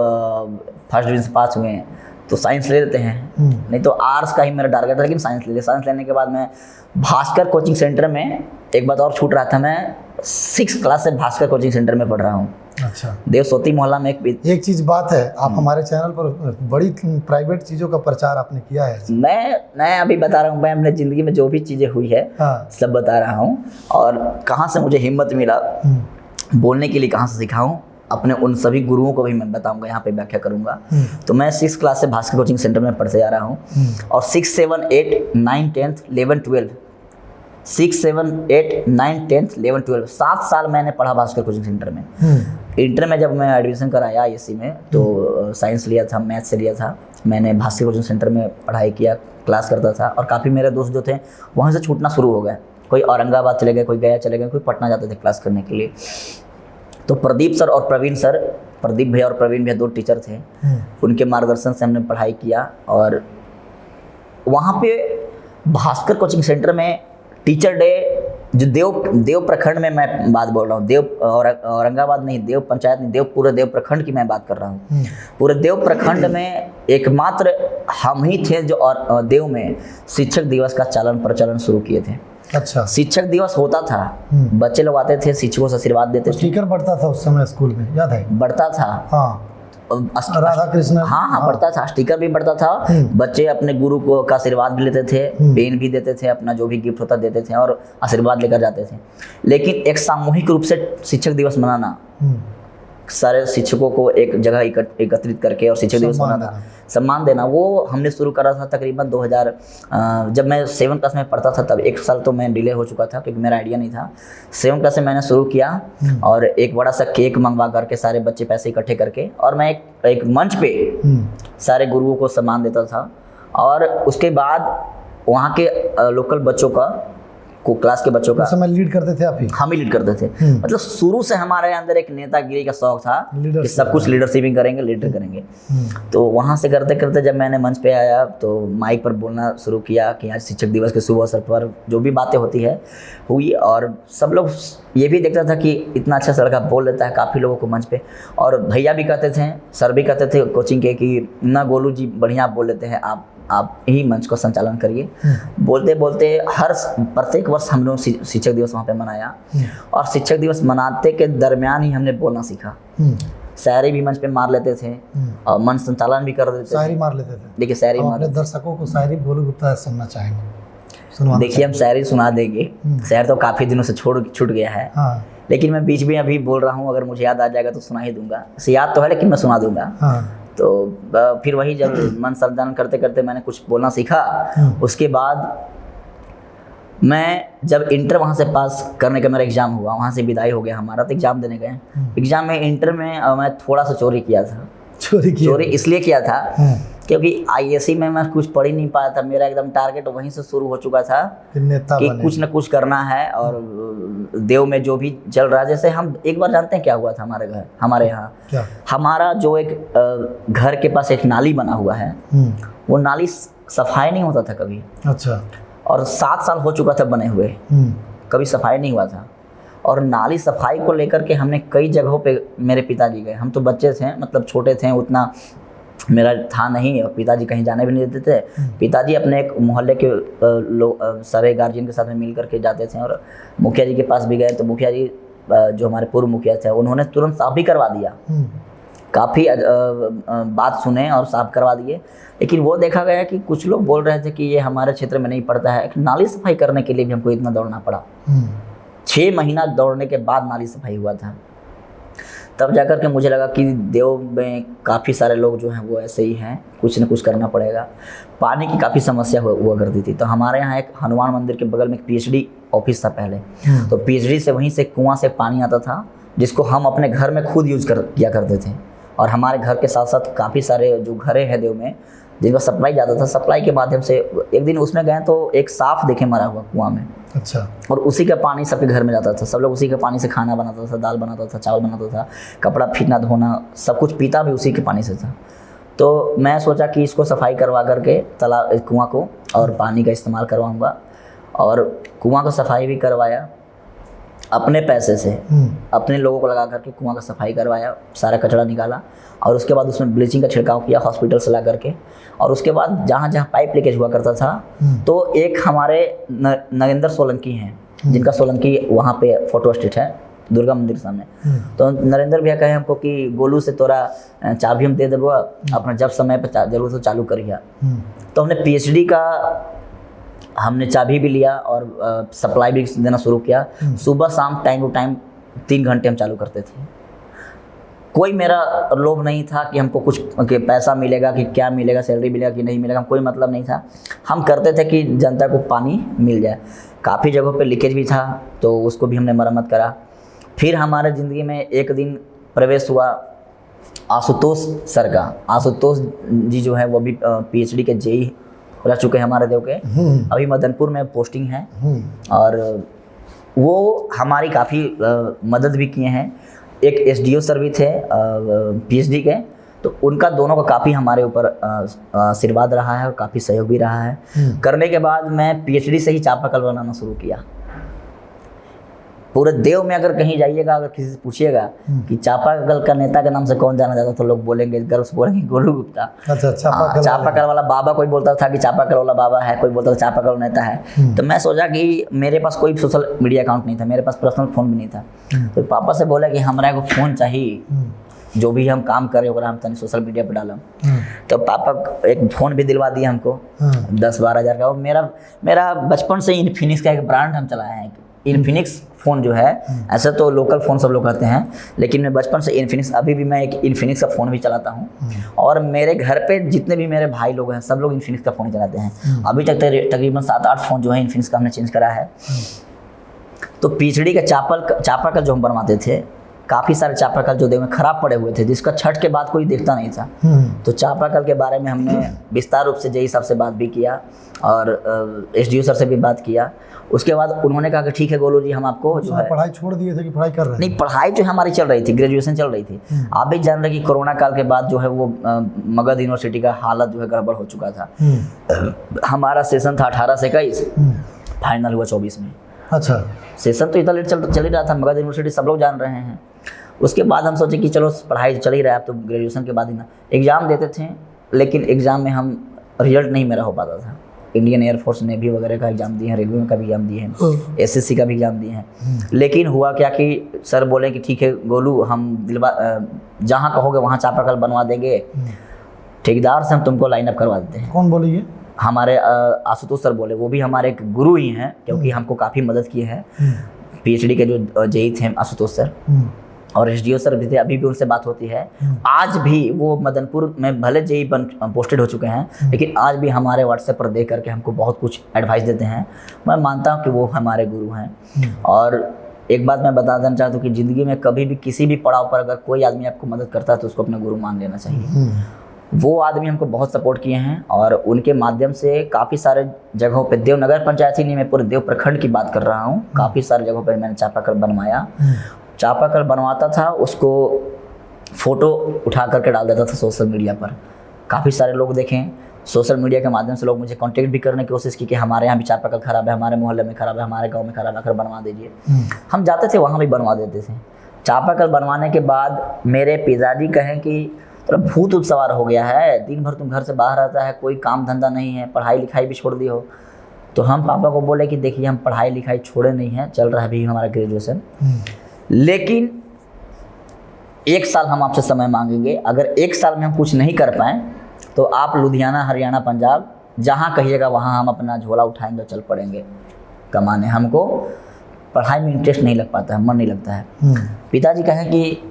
फर्स्ट डिवीजन से पास हुए हैं तो साइंस ले लेते हैं, नहीं तो आर्ट्स का ही मेरा टारगेट था, लेकिन साइंस ले लिया। साइंस लेने के बाद मैं भास्कर कोचिंग सेंटर में, एक बात और छूट रहा था, मैं 6th क्लास से भास्कर कोचिंग सेंटर में पढ़ रहा हूँ। अच्छा। देवसोती मोहल्ला में एक चीज बात है, आप हमारे चैनल पर बड़ी प्राइवेट चीजों का प्रचार आपने किया है। मैं अभी बता रहा हूँ, मैं अपने ज़िंदगी में जो भी चीज़ें हुई है सब बता रहा हूँ, और कहाँ से मुझे हिम्मत मिला बोलने के लिए, कहाँ से सीखा हूँ, अपने उन सभी गुरुओं को भी मैं बताऊंगा, यहाँ पे व्याख्या करूंगा। तो मैं 6th क्लास से भास्कर कोचिंग सेंटर में पढ़ते जा रहा हूँ, और 6, 7, 8, 9, 10, 11, 12 6, 7, 8, 9, 10, 11, 12 7 साल मैंने पढ़ा भास्कर कोचिंग सेंटर में। इंटर में जब मैं एडमिशन कराया ISC में तो साइंस लिया था, मैथ से लिया था। मैंने भास्कर कोचिंग सेंटर में पढ़ाई किया, क्लास करता था, और काफ़ी मेरे दोस्त जो थे वहाँ से छूटना शुरू हो गए। कोई औरंगाबाद चले गए, कोई गया चले गए, कोई पटना जाते थे क्लास करने के लिए। तो प्रदीप सर और प्रवीण सर, प्रदीप भैया और प्रवीण भैया 2 टीचर थे, उनके मार्गदर्शन से हमने पढ़ाई किया। और वहाँ पे भास्कर कोचिंग सेंटर में टीचर डे, जो देव प्रखंड में मैं बात बोल रहा हूँ, देव औरंगाबाद नहीं, देव पंचायत नहीं, पूरे देव प्रखंड की मैं बात कर रहा हूँ। पूरे देव प्रखंड में एकमात्र हम ही थे जो देव में शिक्षक दिवस का प्रचलन शुरू किए थे। अच्छा। शिक्षक दिवस होता था, बच्चे लोग आते थे, शिक्षकों से आशीर्वाद देते थे। स्टिकर बढ़ता था उस समय स्कूल में, याद है? बढ़ता था, हाँ। राधा कृष्ण, हाँ, बढ़ता था, स्टिकर भी बढ़ता था। बच्चे अपने गुरु को का आशीर्वाद भी लेते थे, पेन भी देते थे, अपना जो भी गिफ्ट होता देते थे और आशीर्वाद लेकर जाते थे। लेकिन एक सामूहिक रूप से शिक्षक दिवस मनाना, सारे शिक्षकों को एक जगह एकत्रित करके और शिक्षक दिवस मनाना, सम्मान देना, वो हमने शुरू करा था तकरीबन 2000। जब मैं 7th क्लास में पढ़ता था तब, 1 साल तो मैं डिले हो चुका था क्योंकि मेरा आइडिया नहीं था। 7th क्लास से मैंने शुरू किया और एक बड़ा सा केक मंगवा करके सारे बच्चे पैसे इकट्ठे करके, और मैं एक मंच पे सारे गुरुओं को सम्मान देता था। और उसके बाद वहाँ के लोकल बच्चों का, क्लास के बच्चों का, उस समय लीड करते थे आप ही? हम ही लीड करते थे। मतलब शुरू से हमारे अंदर एक नेतागिरी का शौक था कि सब कुछ लीडरशिपिंग करेंगे, लीडर करेंगे। तो वहाँ से करते करते जब मैंने मंच पे आया तो माइक पर बोलना शुरू किया कि आज शिक्षक दिवस के शुभ अवसर पर जो भी बातें होती है हुई, और सब लोग ये भी देखता था कि इतना अच्छा लड़का बोल लेता है, काफ़ी लोगों को मंच पे। और भैया भी कहते थे, सर भी कहते थे कोचिंग के कि ना गोलू जी बढ़िया बोल लेते हैं, आप ही मंच को संचालन करिए। बोलते बोलते प्रत्येक वर्ष हम लोग शिक्षक दिवस वहाँ पे मनाया, और शिक्षक दिवस मनाते के दरमियान ही हमने बोलना सीखा। शायरी भी मंच पे मार लेते थे और मंच संचालन भी कर देते थे। शायरी मार लेते थे? देखिए शायरी मार, दर्शकों को शायरी गोलू गुप्ता सुनना चाहेंगे? देखिए हम शायरी सुना देंगे। शायर तो काफ़ी दिनों से छूट गया है, लेकिन मैं बीच में अभी बोल रहा हूँ, अगर मुझे याद आ जाएगा तो सुना ही दूंगा। याद तो है लेकिन मैं सुना दूंगा। तो फिर वही जब मन संचालन करते करते मैंने कुछ बोलना सीखा। उसके बाद मैं जब इंटर वहाँ से पास करने का मेरा एग्ज़ाम हुआ, वहाँ से विदाई हो गया हमारा, तो एग्ज़ाम देने गए। एग्ज़ाम में इंटर में मैं थोड़ा सा चोरी किया था। चोरी इसलिए किया था क्योंकि ISC में मैं कुछ पढ़ ही नहीं पाया था। मेरा एकदम टारगेट वहीं से शुरू हो चुका था कि कुछ न कुछ करना है, और देव में जो भी चल रहा है। जैसे हम एक बार जानते हैं क्या हुआ था हमारे यहाँ, हमारा जो एक घर के पास एक नाली बना हुआ है, वो नाली सफाई नहीं होता था कभी। अच्छा। और 7 साल हो चुका था बने हुए, कभी सफाई नहीं हुआ था। और नाली सफाई को लेकर के हमने कई जगहों पे, मेरे पिताजी गए, हम तो बच्चे थे, मतलब छोटे थे, उतना मेरा था नहीं, और पिताजी कहीं जाने भी नहीं देते थे। पिताजी अपने एक मोहल्ले के सारे गार्जियन के साथ में मिल करके जाते थे, और मुखिया जी के पास भी गए तो मुखिया जी जो हमारे पूर्व मुखिया थे उन्होंने तुरंत साफ भी करवा दिया। काफ़ी बात सुने और साफ करवा दिए। लेकिन वो देखा गया कि कुछ लोग बोल रहे थे कि ये हमारे क्षेत्र में नहीं पड़ता है। नाली सफाई करने के लिए भी हमको इतना दौड़ना पड़ा। 6 महीना दौड़ने के बाद नाली सफाई हुआ था। तब जाकर के मुझे लगा कि देव में काफ़ी सारे लोग जो हैं वो ऐसे ही हैं, कुछ न कुछ करना पड़ेगा। पानी की काफ़ी समस्या हुआ करती थी, तो हमारे यहाँ एक हनुमान मंदिर के बगल में एक पीएचडी ऑफिस था पहले। तो पीएचडी से वहीं से कुआं से पानी आता था, जिसको हम अपने घर में खुद यूज किया करते थे। और हमारे घर के साथ साथ काफ़ी सारे जो घरें हैं देव में जिनका सप्लाई जाता था, सप्लाई के माध्यम से एक दिन उसमें गए तो एक सांप देखे मरा हुआ कुआं में। अच्छा। और उसी का पानी सबके घर में जाता था, सब लोग उसी के पानी से खाना बनाता था, दाल बनाता था, चावल बनाता था, कपड़ा फीटना धोना सब कुछ पीता भी उसी के पानी से था। तो मैं सोचा कि इसको सफाई करवा करके तालाब कुआं को और पानी का इस्तेमाल करवाऊँगा। और कुआं का सफाई भी करवाया अपने पैसे से, अपने लोगों को लगा करके कुआं का सफाई करवाया, सारा कचरा निकाला और उसके बाद उसमें ब्लीचिंग का छिड़काव किया हॉस्पिटल से ला करके। और उसके बाद जहाँ जहाँ पाइप लीकेज हुआ करता था तो एक हमारे नरेंद्र सोलंकी हैं, जिनका सोलंकी वहाँ पे फोटो स्टेट है दुर्गा मंदिर के सामने। तो नरेंद्र भैया कहे हमको कि गोलू से तोरा चाबी हम दे देबो, अपना जब समय पर जरूरत हो चालू करिए। तो हमने पीएचडी का हमने चाबी भी लिया और सप्लाई भी देना शुरू किया। सुबह शाम टाइम टू टाइम 3 घंटे हम चालू करते थे। कोई मेरा लोभ नहीं था कि हमको कुछ कि पैसा मिलेगा कि क्या मिलेगा, सैलरी मिलेगा कि नहीं मिलेगा, कोई मतलब नहीं था। हम करते थे कि जनता को पानी मिल जाए। काफ़ी जगहों पे लीकेज भी था तो उसको भी हमने मरम्मत करा। फिर हमारे ज़िंदगी में एक दिन प्रवेश हुआ आशुतोष सर का। आशुतोष जी जो है वो भी पीएचडी के जेई रह चुके हैं हमारे देव के, अभी मदनपुर में पोस्टिंग है। और वो हमारी काफ़ी मदद भी किए हैं। एक एसडीओ सर भी थे पीएचडी के, तो उनका दोनों का काफ़ी हमारे ऊपर आशीर्वाद रहा है और काफ़ी सहयोग भी रहा है। करने के बाद मैं पीएचडी से ही चापाकल बनाना शुरू किया। पूरे देव में अगर कहीं जाइएगा, अगर किसी से पूछिएगा कि चापाकल का नेता के नाम से कौन जाना जाता, तो लोग बोलेंगे, गर्व से बोलेंगे गोलू गुप्ता। अच्छा, चापाकल वाला बाबा, कोई बोलता था कि चापाकल वाला बाबा है, कोई बोलता था चापाकल नेता है। तो मैं सोचा कि मेरे पास कोई सोशल मीडिया अकाउंट नहीं था, मेरे पास पर्सनल फ़ोन भी नहीं था। तो पापा से बोला कि हमारा एगो फ़ोन चाहिए, जो भी हम काम करें ओकरा हम तनी सोशल मीडिया पर डालम। तो पापा एक फ़ोन भी दिलवा दिया हमको 10-12 हज़ार का। और मेरा बचपन से इन्फिनिक्स का एक ब्रांड हम चलाए हैं। इन्फिनिक्स फ़ोन जो है, ऐसे तो लोकल फ़ोन सब लोग कहते हैं, लेकिन मैं बचपन से इन्फिनिक्स, अभी भी मैं एक इन्फिनिक्स का फ़ोन भी चलाता हूँ। और मेरे घर पे जितने भी मेरे भाई लोग हैं सब लोग इन्फिनिक्स का फ़ोन ही चलाते हैं। अभी तक तकरीबन 7-8 फ़ोन जो है इन्फिनिक्स का हमने चेंज करा है। तो पीछड़ी का चापाकल जो हम बनवाते थे, काफ़ी सारे चापाकल जो देव में ख़राब पड़े हुए थे, जिसका छठ के बाद कोई देखता नहीं था। तो चापाकल के बारे में हमने विस्तार रूप से जेई साहब से बात भी किया और एसडीओ सर से भी बात किया। उसके बाद उन्होंने कहा कि ठीक है गोलू जी, हम आपको जो है। पढ़ाई छोड़ दिए थे कि पढ़ाई कर रहे हैं? नहीं, पढ़ाई जो हमारी चल रही थी, ग्रेजुएशन चल रही थी। आप भी जान रहे कि कोरोना काल के बाद जो है वो मगध यूनिवर्सिटी का हालत जो है गड़बड़ हो चुका था। हमारा सेशन था 18 से 21, फाइनल हुआ 24 में। अच्छा, सेशन तो इतना लेट चल ही रहा था, मगध यूनिवर्सिटी सब लोग जान रहे हैं। उसके बाद हम सोचे कि चलो पढ़ाई चल ही रहा है, अब तो ग्रेजुएशन के बाद ही ना एग्ज़ाम देते थे, लेकिन एग्ज़ाम में हम रिजल्ट नहीं मेरा हो पाता था। इंडियन एयरफोर्स नेवी वगैरह का एग्ज़ाम दिए हैं, रेलवे का भी एग्ज़ाम दिए हैं, एसएससी का भी एग्ज़ाम दिए हैं। लेकिन हुआ क्या कि सर बोले कि ठीक है गोलू, हम जहाँ कहोगे वहाँ चापाकल बनवा देंगे, ठेकेदार से हम तुमको लाइन अप करवा देते हैं। कौन बोले ये? हमारे आशुतोष सर बोले, वो भी हमारे एक गुरु ही हैं, क्योंकि हमको काफ़ी मदद किए हैं। पीएचडी के जो जेई थे आशुतोष सर और एसडीओ सर भी थे, अभी भी उनसे बात होती है। आज भी वो मदनपुर में भले जेई पोस्टेड हो चुके हैं, लेकिन आज भी हमारे व्हाट्सएप पर देख करके हमको बहुत कुछ एडवाइस देते हैं। मैं मानता हूँ कि वो हमारे गुरु हैं। और एक बात मैं बता देना चाहता हूँ कि ज़िंदगी में कभी भी किसी भी पड़ाव पर अगर कोई आदमी आपको मदद करता है तो उसको अपना गुरु मान लेना चाहिए। वो आदमी हमको बहुत सपोर्ट किए हैं और उनके माध्यम से काफ़ी सारे जगहों पे, देव नगर पंचायत ही नहीं, मैं पूरे देव प्रखंड की बात कर रहा हूँ, काफ़ी सारे जगहों पे मैंने चापाकल बनवाया। चापाकल बनवाता था, उसको फ़ोटो उठा करके डाल देता था सोशल मीडिया पर। काफ़ी सारे लोग देखें, सोशल मीडिया के माध्यम से लोग मुझे कांटेक्ट भी करने की कोशिश की कि हमारे यहाँ भी चापाकल ख़राब है, हमारे मोहल्ले में ख़राब है, हमारे गाँव में ख़राब है, आकर बनवा दीजिए। हम जाते थे, वहाँ भी बनवा देते थे। चापाकल बनवाने के बाद मेरे पिताजी कहें कि थोड़ा भूत उत सवार हो गया है, दिन भर तुम घर से बाहर रहता है, कोई काम धंधा नहीं है, पढ़ाई लिखाई भी छोड़ दी हो। तो हम पापा को बोले कि देखिए हम पढ़ाई लिखाई छोड़े नहीं हैं, चल रहा है अभी हमारा ग्रेजुएशन, लेकिन 1 साल हम आपसे समय मांगेंगे। अगर 1 साल में हम कुछ नहीं कर पाएँ तो आप लुधियाना, हरियाणा, पंजाब जहाँ कहिएगा वहाँ हम अपना झोला उठाएंगे, चल पड़ेंगे कमाने। हमको पढ़ाई में इंटरेस्ट नहीं लग पाता है, मन नहीं लगता है। पिताजी कहें कि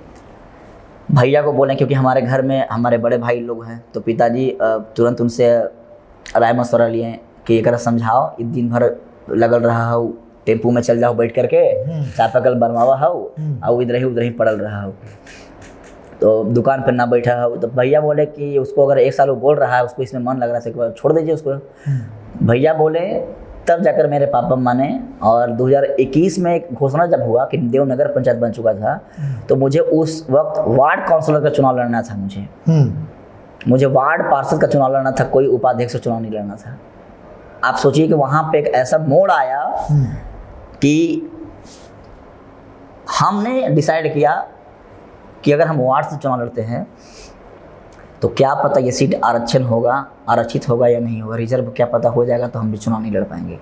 भैया को बोले, क्योंकि हमारे घर में हमारे बड़े भाई लोग हैं, तो पिताजी तुरंत उनसे राय मशवरा लिए कि एक समझाओ, इस दिन भर लगल रहा हो, टेम्पू में चल जाओ बैठ करके, चापाकल बनवावा हो और उधर ही पड़ल रहा हो, तो दुकान पर ना बैठा हो। तो भैया बोले कि उसको अगर 1 साल वो बोल रहा है, उसको इसमें मन लग रहा है, तो छोड़ दीजिए उसको। भैया बोले, तब जाकर मेरे पापा माने। और 2021 में एक घोषणा जब हुआ कि देवनगर पंचायत बन चुका था, तो मुझे उस वक्त वार्ड काउंसलर का चुनाव लड़ना था। मुझे वार्ड पार्षद का चुनाव लड़ना था, कोई उपाध्यक्ष का चुनाव नहीं लड़ना था। आप सोचिए कि वहाँ पे एक ऐसा मोड़ आया कि हमने डिसाइड किया कि अगर हम वार्ड से चुनाव लड़ते हैं तो क्या पता ये सीट आरक्षित होगा या नहीं होगा, रिजर्व क्या पता हो जाएगा, तो हम भी चुनाव नहीं लड़ पाएंगे।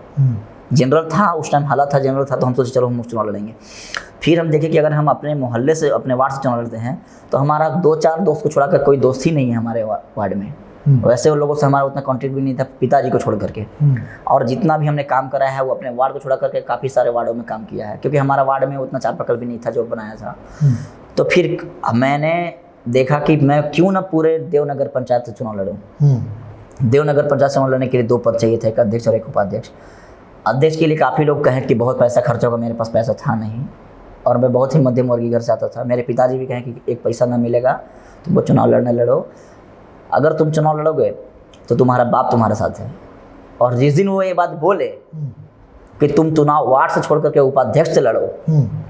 जनरल था उस टाइम, हालात था जनरल था, तो हम सोचे चलो हम चुनाव लड़ेंगे। फिर हम देखें कि अगर हम अपने मोहल्ले से, अपने वार्ड से चुनाव लड़ते हैं तो हमारा 2-4 दोस्त को छोड़ा कर कोई दोस्त ही नहीं है हमारे वार्ड में। वैसे उन लोगों से हमारा उतना कॉन्टेक्ट भी नहीं था, पिताजी को छोड़ करके। और जितना भी हमने काम करा है वो अपने वार्ड को छोड़ा करके काफ़ी सारे वार्डों में काम किया है, क्योंकि हमारा वार्ड में उतना चापाकल भी नहीं था जो बनाया था। तो फिर मैंने देखा कि मैं क्यों ना पूरे देवनगर पंचायत से चुनाव लड़ूं। देवनगर पंचायत चुनाव लड़ने के लिए 2 पद चाहिए थे, एक अध्यक्ष और एक उपाध्यक्ष। अध्यक्ष के लिए काफ़ी लोग कहें कि बहुत पैसा खर्च होगा, मेरे पास पैसा था नहीं और मैं बहुत ही मध्यम वर्गीय घर से आता था। मेरे पिताजी भी कहें कि एक पैसा ना मिलेगा, तुमको चुनाव लड़ो, अगर तुम चुनाव लड़ोगे तो तुम्हारा बाप तुम्हारे साथ है। और जिस दिन वो ये बात बोले कि तुम चुनाव वार्ड से छोड़ करके उपाध्यक्ष से लड़ो,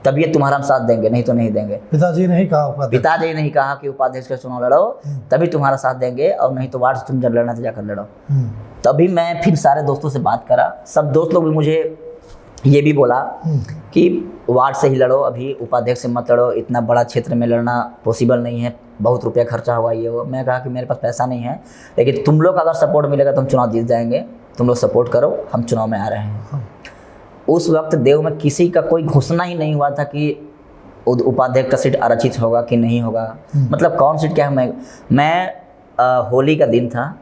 तब ये तुम्हारा साथ देंगे, नहीं तो नहीं देंगे। पिताजी ने ही कहा कि उपाध्यक्ष का चुनाव लड़ो, तभी तुम्हारा साथ देंगे, और नहीं तो वार्ड से तुम जब लड़ना तो जाकर लड़ो। तभी मैं फिर सारे दोस्तों से बात करा, सब दोस्त लोग भी मुझे ये भी बोला कि वार्ड से ही लड़ो, अभी उपाध्यक्ष से मत लड़ो, इतना बड़ा क्षेत्र में लड़ना पॉसिबल नहीं है, बहुत रुपया खर्चा हुआ ये वो। मैं कहा कि मेरे पास पैसा नहीं है, लेकिन तुम लोग अगर सपोर्ट मिलेगा तो हम चुनाव जीत जाएंगे, तुम लोग सपोर्ट करो, हम चुनाव में आ रहे हैं। उस वक्त देव में किसी का कोई घोषणा ही नहीं हुआ था कि उपाध्यक्ष का सीट आरक्षित होगा कि नहीं होगा। मतलब कौन सीट क्या है, मैं होली का दिन था,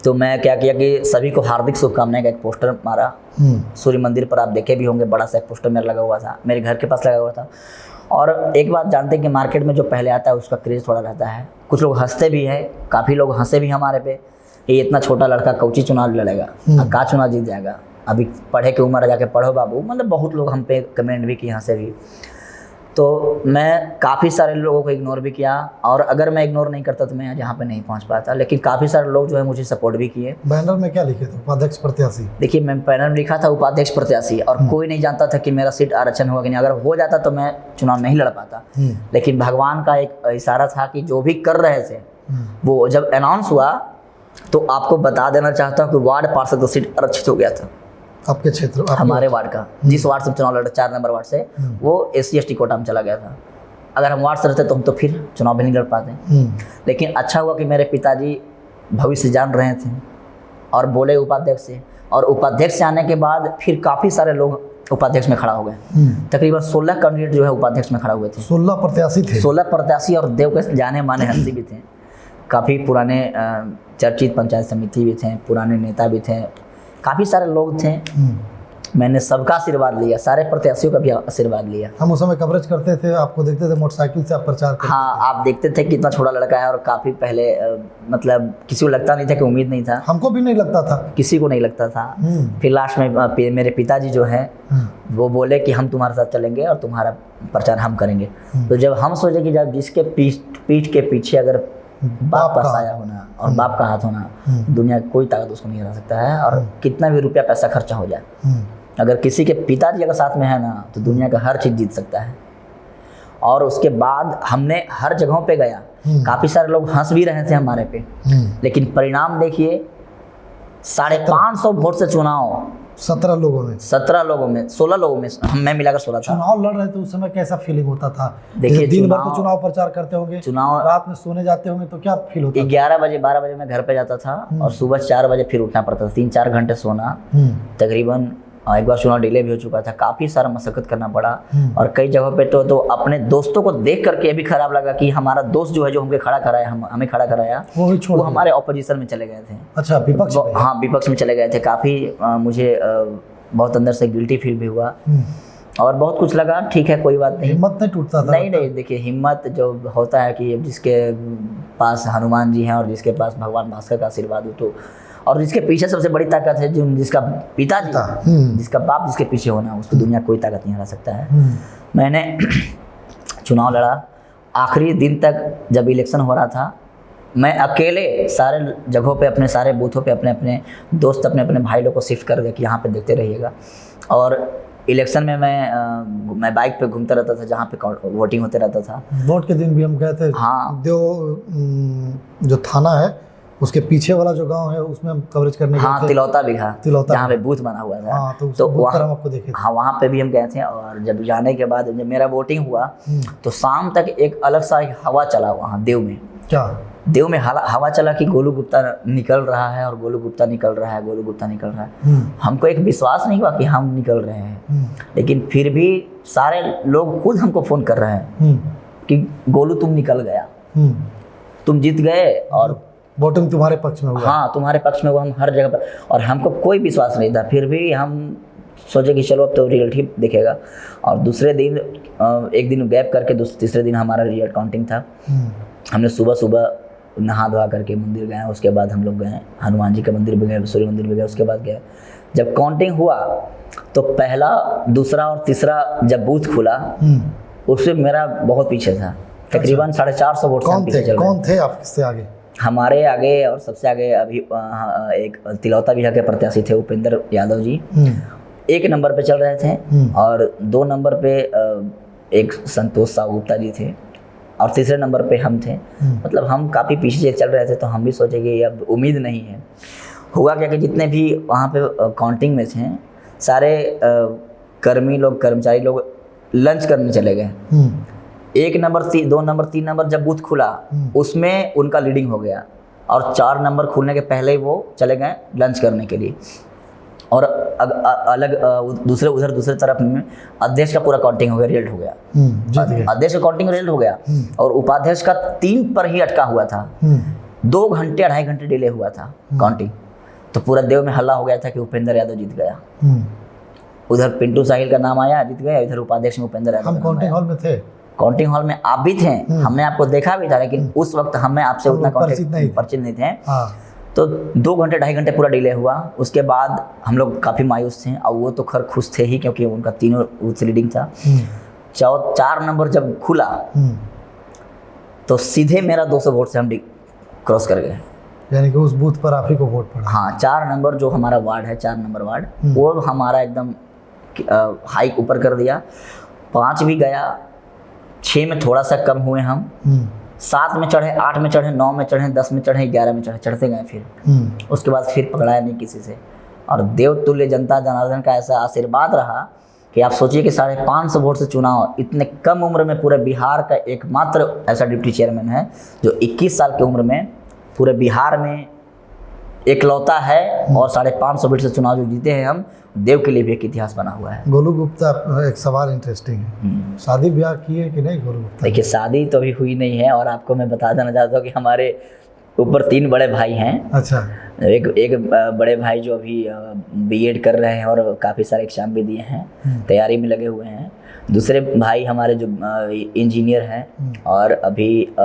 तो मैं क्या किया कि सभी को हार्दिक शुभकामनाएं का एक पोस्टर मारा। सूर्य मंदिर पर आप देखे भी होंगे, बड़ा सा एक पोस्टर मेरा लगा हुआ था, मेरे घर के पास लगा हुआ था। और एक बात जानते हैं कि मार्केट में जो पहले आता है उसका क्रेज़ थोड़ा रहता है, कुछ लोग हंसते भी हैं, काफ़ी लोग हंसे भी हमारे पे, ये इतना छोटा लड़का कौची चुनाव लड़ेगा, का चुनाव जीत जाएगा, अभी पढ़े के उम्र जाके पढ़ो बाबू। मतलब बहुत लोग हम पे कमेंट भी किए, हंसे भी। तो मैं काफ़ी सारे लोगों को इग्नोर भी किया, और अगर मैं इग्नोर नहीं करता तो मैं जहाँ पे नहीं पहुँच पाता। लेकिन काफ़ी सारे लोग जो है मुझे सपोर्ट भी किए। बैनर में क्या लिखे थे? उपाध्यक्ष प्रत्याशी। देखिए, मैं बैनर में लिखा था उपाध्यक्ष प्रत्याशी, और कोई नहीं जानता था कि मेरा सीट आरक्षण होगा कि नहीं। अगर हो जाता तो मैं चुनाव नहीं लड़ पाता, लेकिन भगवान का एक इशारा था कि जो भी कर रहे थे वो जब अनाउंस हुआ तो आपको बता देना चाहता हूँ कि वार्ड पार्षद का सीट आरक्षित हो गया था। आपके क्षेत्र, हमारे वार्ड का, जिस वार्ड से चुनाव लड़ा 4 नंबर वार्ड से, वो SC/ST कोटा में चला गया था। अगर हम वार्ड से रहते तो हम तो फिर चुनाव भी नहीं लड़ पाते। लेकिन अच्छा हुआ कि मेरे पिताजी भविष्य जान रहे थे और बोले उपाध्यक्ष से, और उपाध्यक्ष से आने के बाद फिर काफ़ी सारे लोग उपाध्यक्ष में खड़ा हो गए। तकरीबन 16 कैंडिडेट जो है उपाध्यक्ष में खड़ा हुए थे। 16 प्रत्याशी थे। 16 प्रत्याशी, और देव के जाने माने हंसी भी थे, काफ़ी पुराने चर्चित पंचायत समिति भी थे, पुराने नेता भी थे, काफ़ी सारे लोग थे। मैंने सबका आशीर्वाद लिया, सारे प्रत्याशियों का भी आशीर्वाद लिया। हम उस समय कवरेज करते थे, आपको देखते थे, मोटरसाइकिल से आप प्रचार करते हाँ, आप देखते थे कितना छोटा लड़का है, और काफ़ी पहले मतलब किसी को लगता नहीं था, कि उम्मीद नहीं था, हमको भी नहीं लगता था, किसी को नहीं लगता था। फिर लास्ट में मेरे पिताजी जो है वो बोले कि हम तुम्हारे साथ चलेंगे और तुम्हारा प्रचार हम करेंगे। तो जब हम सोचे कि जब जिसके पीठ के पीछे अगर बाप का साया होना और बाप का हाथ होना, दुनिया की कोई ताकत उसको नहीं हरा सकता है। और कितना भी रुपया पैसा खर्चा हो जाए, अगर किसी के पिताजी अगर साथ में है ना, तो दुनिया का हर चीज़ जीत सकता है। और उसके बाद हमने हर जगहों पे गया, काफ़ी सारे लोग हंस भी रहे थे हमारे पे, लेकिन परिणाम देखिए, 550 वोट से चुनाव 17 लोगों में 16 लोगों में मैं मिलाकर 16 था। चुनाव लड़ रहे थे उस समय, कैसा फीलिंग होता था? देखिए, दिन भर तो चुनाव प्रचार करते होंगे, चुनाव रात में सोने जाते होंगे, तो क्या फील होता? 11 बजे 12 बजे मैं घर पे जाता था, और सुबह 4 बजे फिर उठना पड़ता था, 3-4 घंटे सोना। तकरीबन एक बार चुनाव डिले भी हो चुका था, काफ़ी सारा मशक्कत करना पड़ा। और कई जगहों पे तो अपने दोस्तों को देख करके भी खराब लगा कि हमारा दोस्त जो है, जो हमें खड़ा कराया, हमें खड़ा कराया, वो हमारे ऑपोजिशन में चले गए थे। अच्छा, विपक्ष में? हाँ, विपक्ष में चले गए थे। काफ़ी मुझे बहुत अंदर से गिल्टी फील भी हुआ। और बहुत कुछ लगा, ठीक है कोई बात नहीं। हिम्मत नहीं टूटता था? नहीं नहीं, देखिए हिम्मत जो होता है कि जिसके पास हनुमान जी हैं और जिसके पास भगवान भास्कर का आशीर्वाद हो, तो और जिसके पीछे सबसे बड़ी ताकत है जो जिसका पिताजी, जिसका बाप जिसके पीछे होना, उसको दुनिया कोई ताकत नहीं हरा सकता है। मैंने चुनाव लड़ा, आखिरी दिन तक जब इलेक्शन हो रहा था, मैं अकेले सारे जगहों पे, अपने सारे बूथों पे अपने अपने दोस्त, अपने अपने भाई लोग को शिफ्ट कर दिया कि यहाँ पे देखते रहिएगा। और इलेक्शन में मैं बाइक पे घूमता रहता था जहाँ पे वोटिंग होते रहता था। वोट के दिन भी हम गए थे। हाँ, जो थाना है उसके पीछे वाला जो गांव है उसमें हम कवरेज करने गए थे। हाँ, तिलौता बिघा, तिलौता जहाँ पे बूथ बना हुआ था। हाँ, तो वहाँ हम आपको देखे थे। हाँ, वहाँ पे भी हम गए थे। और जब जाने के बाद जब मेरा वोटिंग हुआ तो शाम तक एक अलग सा हवा चला वहाँ देव में। क्या देव में हवा चला कि गोलू गुप्ता निकल रहा है और गोलू गुप्ता निकल रहा है, गोलू गुप्ता निकल रहा है। हमको एक विश्वास नहीं हुआ कि हम निकल रहे हैं, लेकिन फिर भी सारे लोग खुद हमको फ़ोन कर रहे हैं कि गोलू तुम निकल गया, तुम जीत गए और वोटिंग तुम्हारे पक्ष में हुआ। हाँ, तुम्हारे पक्ष में हुआ। हम हर जगह पर, और हमको कोई विश्वास नहीं था, फिर भी हम सोचे कि चलो अब तो रिजल्ट ही दिखेगा। और दूसरे दिन एक दिन गैप करके तीसरे दिन हमारा रिजल्ट काउंटिंग था। हमने सुबह सुबह नहा धोआ करके मंदिर गए, उसके बाद हम लोग गए हनुमान जी के मंदिर भी गए, सूर्य मंदिर भी गए। उसके बाद गए, जब काउंटिंग हुआ तो पहला, दूसरा और तीसरा जब बूथ खुला उससे मेरा बहुत पीछे था, तकरीबन 450 वोट से पीछे चल रहे। कौन थे आप किससे आगे? हमारे आगे और सबसे आगे अभी एक तिलौता बिघा के प्रत्याशी थे उपेंद्र यादव जी, 1 नंबर पे चल रहे थे। और 2 नंबर पे एक संतोष साहू गुप्ता जी थे और तीसरे नंबर पे हम थे। मतलब हम काफ़ी पीछे चल रहे थे, तो हम भी सोचे कि अब उम्मीद नहीं है। हुआ क्या कि जितने भी वहाँ पे काउंटिंग में थे सारे कर्मचारी लोग लंच करने चले गए। 1 नंबर 2 नंबर 3 नंबर जब बूथ खुला उसमें उनका लीडिंग हो गया, और 4 नंबर खुलने के पहले ही वो चले गए लंच करने के लिए। और दूसरे तरफ में अध्यक्ष का पूरा काउंटिंग हो गया, रिजल्ट हो गया। अध्यक्ष का काउंटिंग रिजल्ट हो गया और उपाध्यक्ष का 3 पर ही अटका हुआ था। 2 घंटे 2.5 घंटे डिले हुआ था काउंटिंग। तो पूरा देव में हल्ला हो गया था कि उपेंद्र यादव जीत गया। उधर पिंटू साहिल का नाम आया, जीत गया। इधर उपाध्यक्ष में उपेंद्र यादव। हम काउंटिंग हॉल में थे। काउंटिंग हॉल में आप भी थे, हमने आपको देखा भी था, लेकिन उस वक्त हमें आपसे उतना परिचित नहीं थे। तो 2 घंटे 2.5 घंटे पूरा डिले हुआ। उसके बाद हम लोग काफ़ी मायूस थे, और वो तो खैर खुश थे ही क्योंकि उनका 3 बूथ से लीडिंग था। 4 नंबर जब खुला तो सीधे मेरा 200 वोट से हम क्रॉस कर गए। यानी कि उस बूथ पर आप ही को वोट पड़ा? हाँ, 4 नंबर जो हमारा वार्ड है, 4 नंबर वार्ड, वो हमारा एकदम हाइक ऊपर कर दिया। 5 भी गया, 6 में थोड़ा सा कम हुए हम, 7 में चढ़े, 8 में चढ़े, 9 में चढ़े, 10 में चढ़े, 11 में चढ़े, चढ़ते गए। फिर उसके बाद फिर पकड़ाया नहीं किसी से। और देवतुल्य जनता जनार्दन का ऐसा आशीर्वाद रहा कि आप सोचिए कि 550 वोट से चुनाव, इतने कम उम्र में पूरे बिहार का एकमात्र ऐसा डिप्टी चेयरमैन है जो 21 साल की उम्र में पूरे बिहार में एकलौता है। और 550 वोट से चुनाव जो जीते हैं हम, देव के लिए भी एक इतिहास बना हुआ है। गोलू गुप्ता, एक सवाल इंटरेस्टिंग है, शादी ब्याह की है कि नहीं गोलू गुप्ता? देखिए, शादी तो अभी हुई नहीं है, और आपको मैं बता देना चाहता हूँ कि हमारे ऊपर 3 बड़े भाई हैं। अच्छा। एक बड़े भाई जो अभी बीएड कर रहे हैं और काफ़ी सारे एग्जाम भी दिए हैं, तैयारी में लगे हुए हैं। दूसरे भाई हमारे जो इंजीनियर हैं और अभी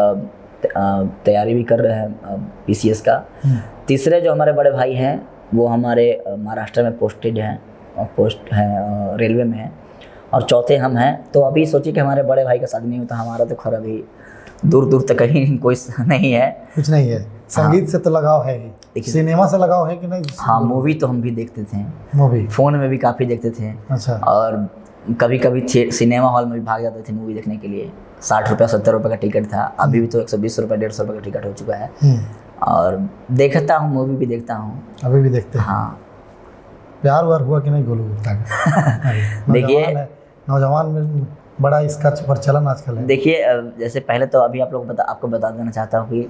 तैयारी भी कर रहे हैं पीसीएस का। तीसरे जो हमारे बड़े भाई हैं वो हमारे महाराष्ट्र में पोस्ट हैं, रेलवे में हैं। और चौथे हम हैं। तो अभी सोचिए कि हमारे बड़े भाई का शादी नहीं होता, हमारा तो खैर अभी दूर दूर तक कहीं कोई नहीं है, कुछ नहीं है। संगीत से तो लगाव है ही, सिनेमा से लगाव है कि नहीं? हाँ, मूवी तो हम भी देखते थे, मूवी फ़ोन में भी काफ़ी देखते थे। अच्छा। और कभी कभी सिनेमा हॉल में भी भाग जाते थे मूवी देखने के लिए। 60 रुपये 70 रुपये का टिकट था, अभी भी तो 120 रुपये 150 रुपये का टिकट हो चुका है। और देखता हूँ, मूवी भी देखता हूँ। अभी भी देखते हैं? हाँ। प्यार वार हुआ कि नहीं गोलू गुप्ता का? देखिए, नौजवान में बड़ा इसका प्रचलन आजकल है। देखिए, जैसे पहले तो अभी आपको बता देना चाहता हूँ कि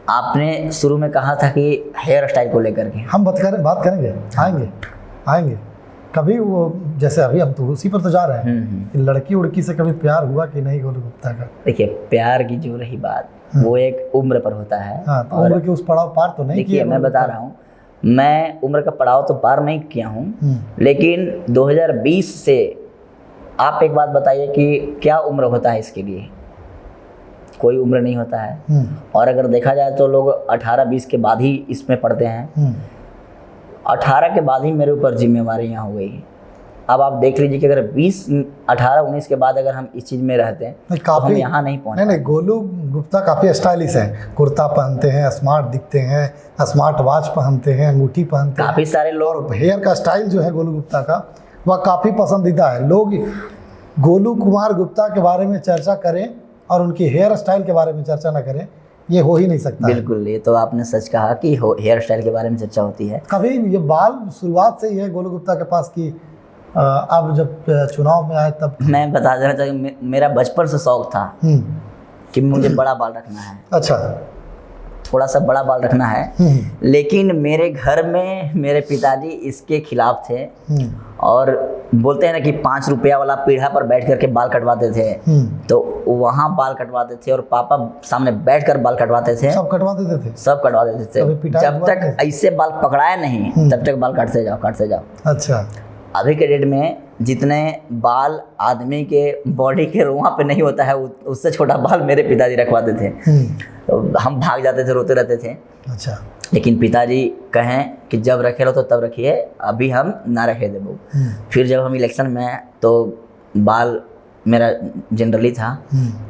आपने शुरू में कहा था कि हेयर स्टाइल को लेकर के हम बात करेंगे, आएंगे कभी। वो जैसे अभी हम तो उसी पर तो जा रहे हैं कि लड़की उड़की से कभी प्यार हुआ कि नहीं गोलू गुप्ता का? देखिए, प्यार की जो रही बात, वो एक उम्र पर होता है। हाँ, तो उम्र के उस पड़ाव पार तो नहीं किया। देखिए, मैं बता रहा हूँ, मैं उम्र का पड़ाव तो पार नहीं किया हूँ, लेकिन 2020 से आप एक बात बताइए कि क्या उम्र होता है इसके लिए? कोई उम्र नहीं होता है। और अगर देखा जाए तो लोग 18-20 के बाद ही इसमें पढ़ते हैं। 18 के बाद ही मेरे ऊपर जिम्मेवारियाँ हो गई। अब आप देख लीजिए कि अगर 18-19 के बाद अगर हम इस चीज़ में रहते हैं तो हम यहाँ नहीं पहुँच। नहीं, गोलू गुप्ता काफ़ी स्टाइलिश है, कुर्ता पहनते हैं, स्मार्ट दिखते हैं, स्मार्ट वॉच पहनते हैं, अंगूठी पहनते हैं। काफ़ी सारे लोग हेयर का स्टाइल जो है गोलू गुप्ता का वह काफ़ी पसंदीदा है। लोग गोलू कुमार गुप्ता के बारे में चर्चा करें और उनकी हेयर स्टाइल के बारे में चर्चा ना करें, ये हो ही नहीं सकता। बिल्कुल, ये तो आपने सच कहा कि हेयर स्टाइल के बारे में चर्चा होती है। कभी ये बाल शुरुआत से ही है गोलू गुप्ता के पास की अब जब चुनाव में आए तब? मैं बता देना चाहिए, मेरा बचपन से शौक था कि मुझे बड़ा बाल रखना है। अच्छा, थोड़ा सा बड़ा बाल रखना है। लेकिन मेरे घर में मेरे पिताजी इसके खिलाफ थे और बोलते हैं ना कि 5 रुपया वाला पीढ़ा पर बैठ करके बाल कटवाते थे। तो वहाँ बाल कटवाते थे और पापा सामने बैठ कर बाल कटवाते थे। सब कटवा देते थे? सब कटवा देते थे। जब तक ऐसे बाल पकड़ाए नहीं तब तक बाल काटते जाओ, काटते जाओ। अच्छा। अभी के डेट में जितने बाल आदमी के बॉडी के रुआ पे नहीं होता है उससे छोटा बाल मेरे पिताजी रखवाते थे। तो हम भाग जाते थे, रोते रहते थे। अच्छा। लेकिन पिताजी कहें कि जब रखे लो तो तब रखिए, अभी हम ना रखे देबो। फिर जब हम इलेक्शन में, तो बाल मेरा जनरली था।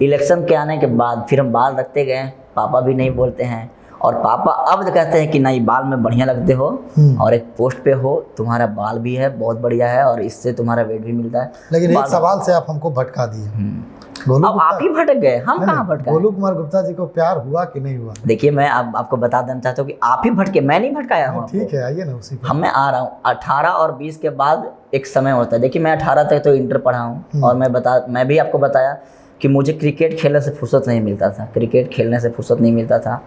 इलेक्शन के आने के बाद फिर हम बाल रखते गए, पापा भी नहीं बोलते हैं और पापा अब कहते हैं कि नहीं, बाल में बढ़िया लगते हो और एक पोस्ट पे हो, तुम्हारा बाल भी है बहुत बढ़िया है और इससे तुम्हारा वेट भी मिलता है। लेकिन एक सवाल से आप हमको भटका दिए। अब आप ही भटक गए, हम कहाँ भटका? गोलू कुमार गुप्ता जी को प्यार हुआ कि नहीं हुआ? देखिए, मैं आपको बता देना चाहता हूँ कि आप ही भटके, मैं नहीं भटकाया हूँ। ठीक है, आइए ना उसी पे। हम मैं आ रहा हूँ। 18 और 20 के बाद एक समय होता है। देखिए, मैं 18 तक तो इंटर पढ़ा हूँ और मैं भी आपको बताया कि मुझे क्रिकेट खेलने से फुर्सत नहीं मिलता था। क्रिकेट खेलने से फुर्सत नहीं मिलता था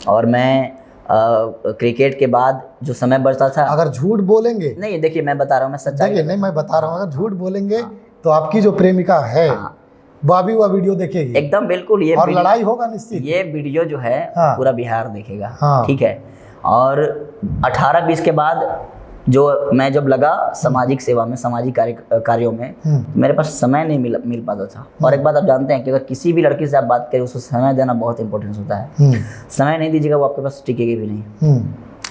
और मैं क्रिकेट के बाद जो समय बचता था, अगर झूठ बोलेंगे, नहीं देखिए मैं बता रहा हूँ, मैं सच्चाई नहीं, मैं बता रहा हूँ, अगर झूठ बोलेंगे तो आपकी जो प्रेमिका है वह भी वह वीडियो देखेगी एकदम, बिल्कुल। ये और लड़ाई होगा निश्चित। ये वीडियो जो है पूरा बिहार देखेगा। ठीक है। और 18-20 के बाद मैं जब लगा सामाजिक सेवा में, सामाजिक कार्यों में, मेरे पास समय नहीं मिल पाता था। और एक बात आप जानते हैं कि अगर किसी भी लड़की से आप बात करें, उसको समय देना बहुत इंपॉर्टेंस होता है। समय नहीं दीजिएगा वो आपके पास टिकेगी भी नहीं।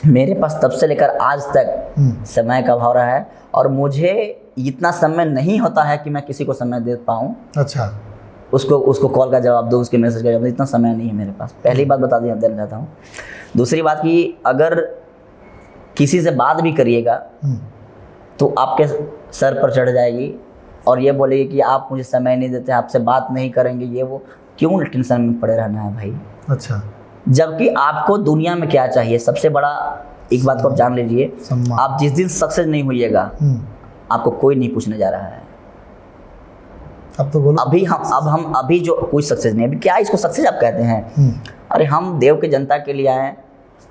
मेरे पास तब से लेकर आज तक समय का अभाव रहा है और मुझे इतना समय नहीं होता है कि मैं किसी को समय दे पाऊँ। अच्छा। उसको कॉल का जवाब दो, उसके मैसेज का जवाब दो, इतना समय नहीं है मेरे पास। पहली बात बता देना चाहता हूँ। दूसरी बात कि अगर किसी से बात भी करिएगा तो आपके सर पर चढ़ जाएगी और ये बोलेगी कि आप मुझे समय नहीं देते, आपसे बात नहीं करेंगे, ये वो। क्यों टेंशन में पड़े रहना है भाई? अच्छा। जबकि आपको दुनिया में क्या चाहिए? सबसे बड़ा एक बात को आप जान लीजिए, आप जिस दिन सक्सेस नहीं होइएगा आपको कोई नहीं पूछने जा रहा है। अब तो बोलो। अभी जो कोई सक्सेस नहीं है, अभी क्या इसको सक्सेस आप कहते हैं? अरे हम देव के जनता के लिए आए,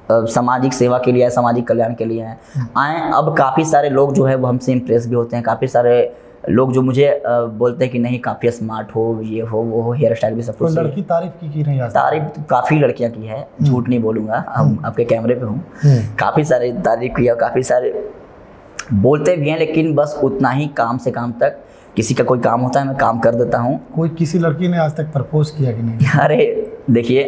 सामाजिक सेवा के लिए आए, सामाजिक कल्याण के लिए आए। अब काफ़ी सारे लोग जो है वो हमसे इम्प्रेस भी होते हैं। काफ़ी सारे लोग जो मुझे बोलते हैं कि नहीं, काफ़ी स्मार्ट हो, ये हो वो हो, हेयर स्टाइल भी सब कुछ। लड़की तारीफ की नहीं? तारीफ तो काफ़ी लड़कियां की है, झूठ नहीं बोलूँगा, हम आपके कैमरे पे हूँ। काफ़ी सारे तारीफ की है, काफ़ी सारे बोलते भी हैं, लेकिन बस उतना ही, काम से काम तक। किसी का कोई काम होता है मैं काम कर देता हूँ। कोई किसी लड़की ने आज तक प्रपोज किया कि नहीं? अरे देखिए,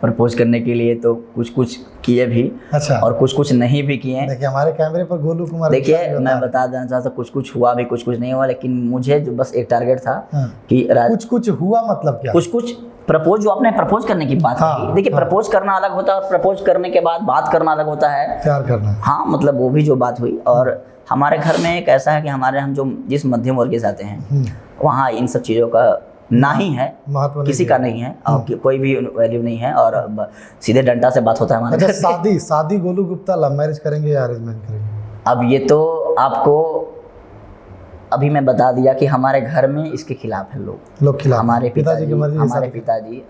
प्रपोज करने के लिए तो कुछ किए भी। अच्छा। और कुछ नहीं भी किए। देखिए हमारे कैमरे पर गोलू कुमार, देखिए मैं बता देना चाहता हूँ, कुछ हुआ भी, कुछ नहीं हुआ। लेकिन मुझे जो बस एक टारगेट था कि कुछ हुआ मतलब क्या? कुछ प्रपोज, जो आपने प्रपोज करने की बात की। देखिए, प्रपोज करना अलग होता है और प्रपोज करने के बाद बात करना अलग होता है, प्यार करना। हाँ, मतलब वो भी जो बात हुई। और हमारे घर में एक ऐसा है कि हम जो जिस मध्यम वर्ग से आते हैं वहाँ इन सब चीज़ों का ना ही है, किसी का नहीं है और कोई भी वैल्यू नहीं है और सीधे डंडा से बात होता है हमारे। अच्छा, शादी गोलू गुप्ता लव मैरिज करेंगे या अरेंजमेंट करेंगे? अब ये तो आपको अभी मैं बता दिया कि हमारे घर में इसके खिलाफ है लोग खिलाफ। हमारे पिताजी की मर्जी,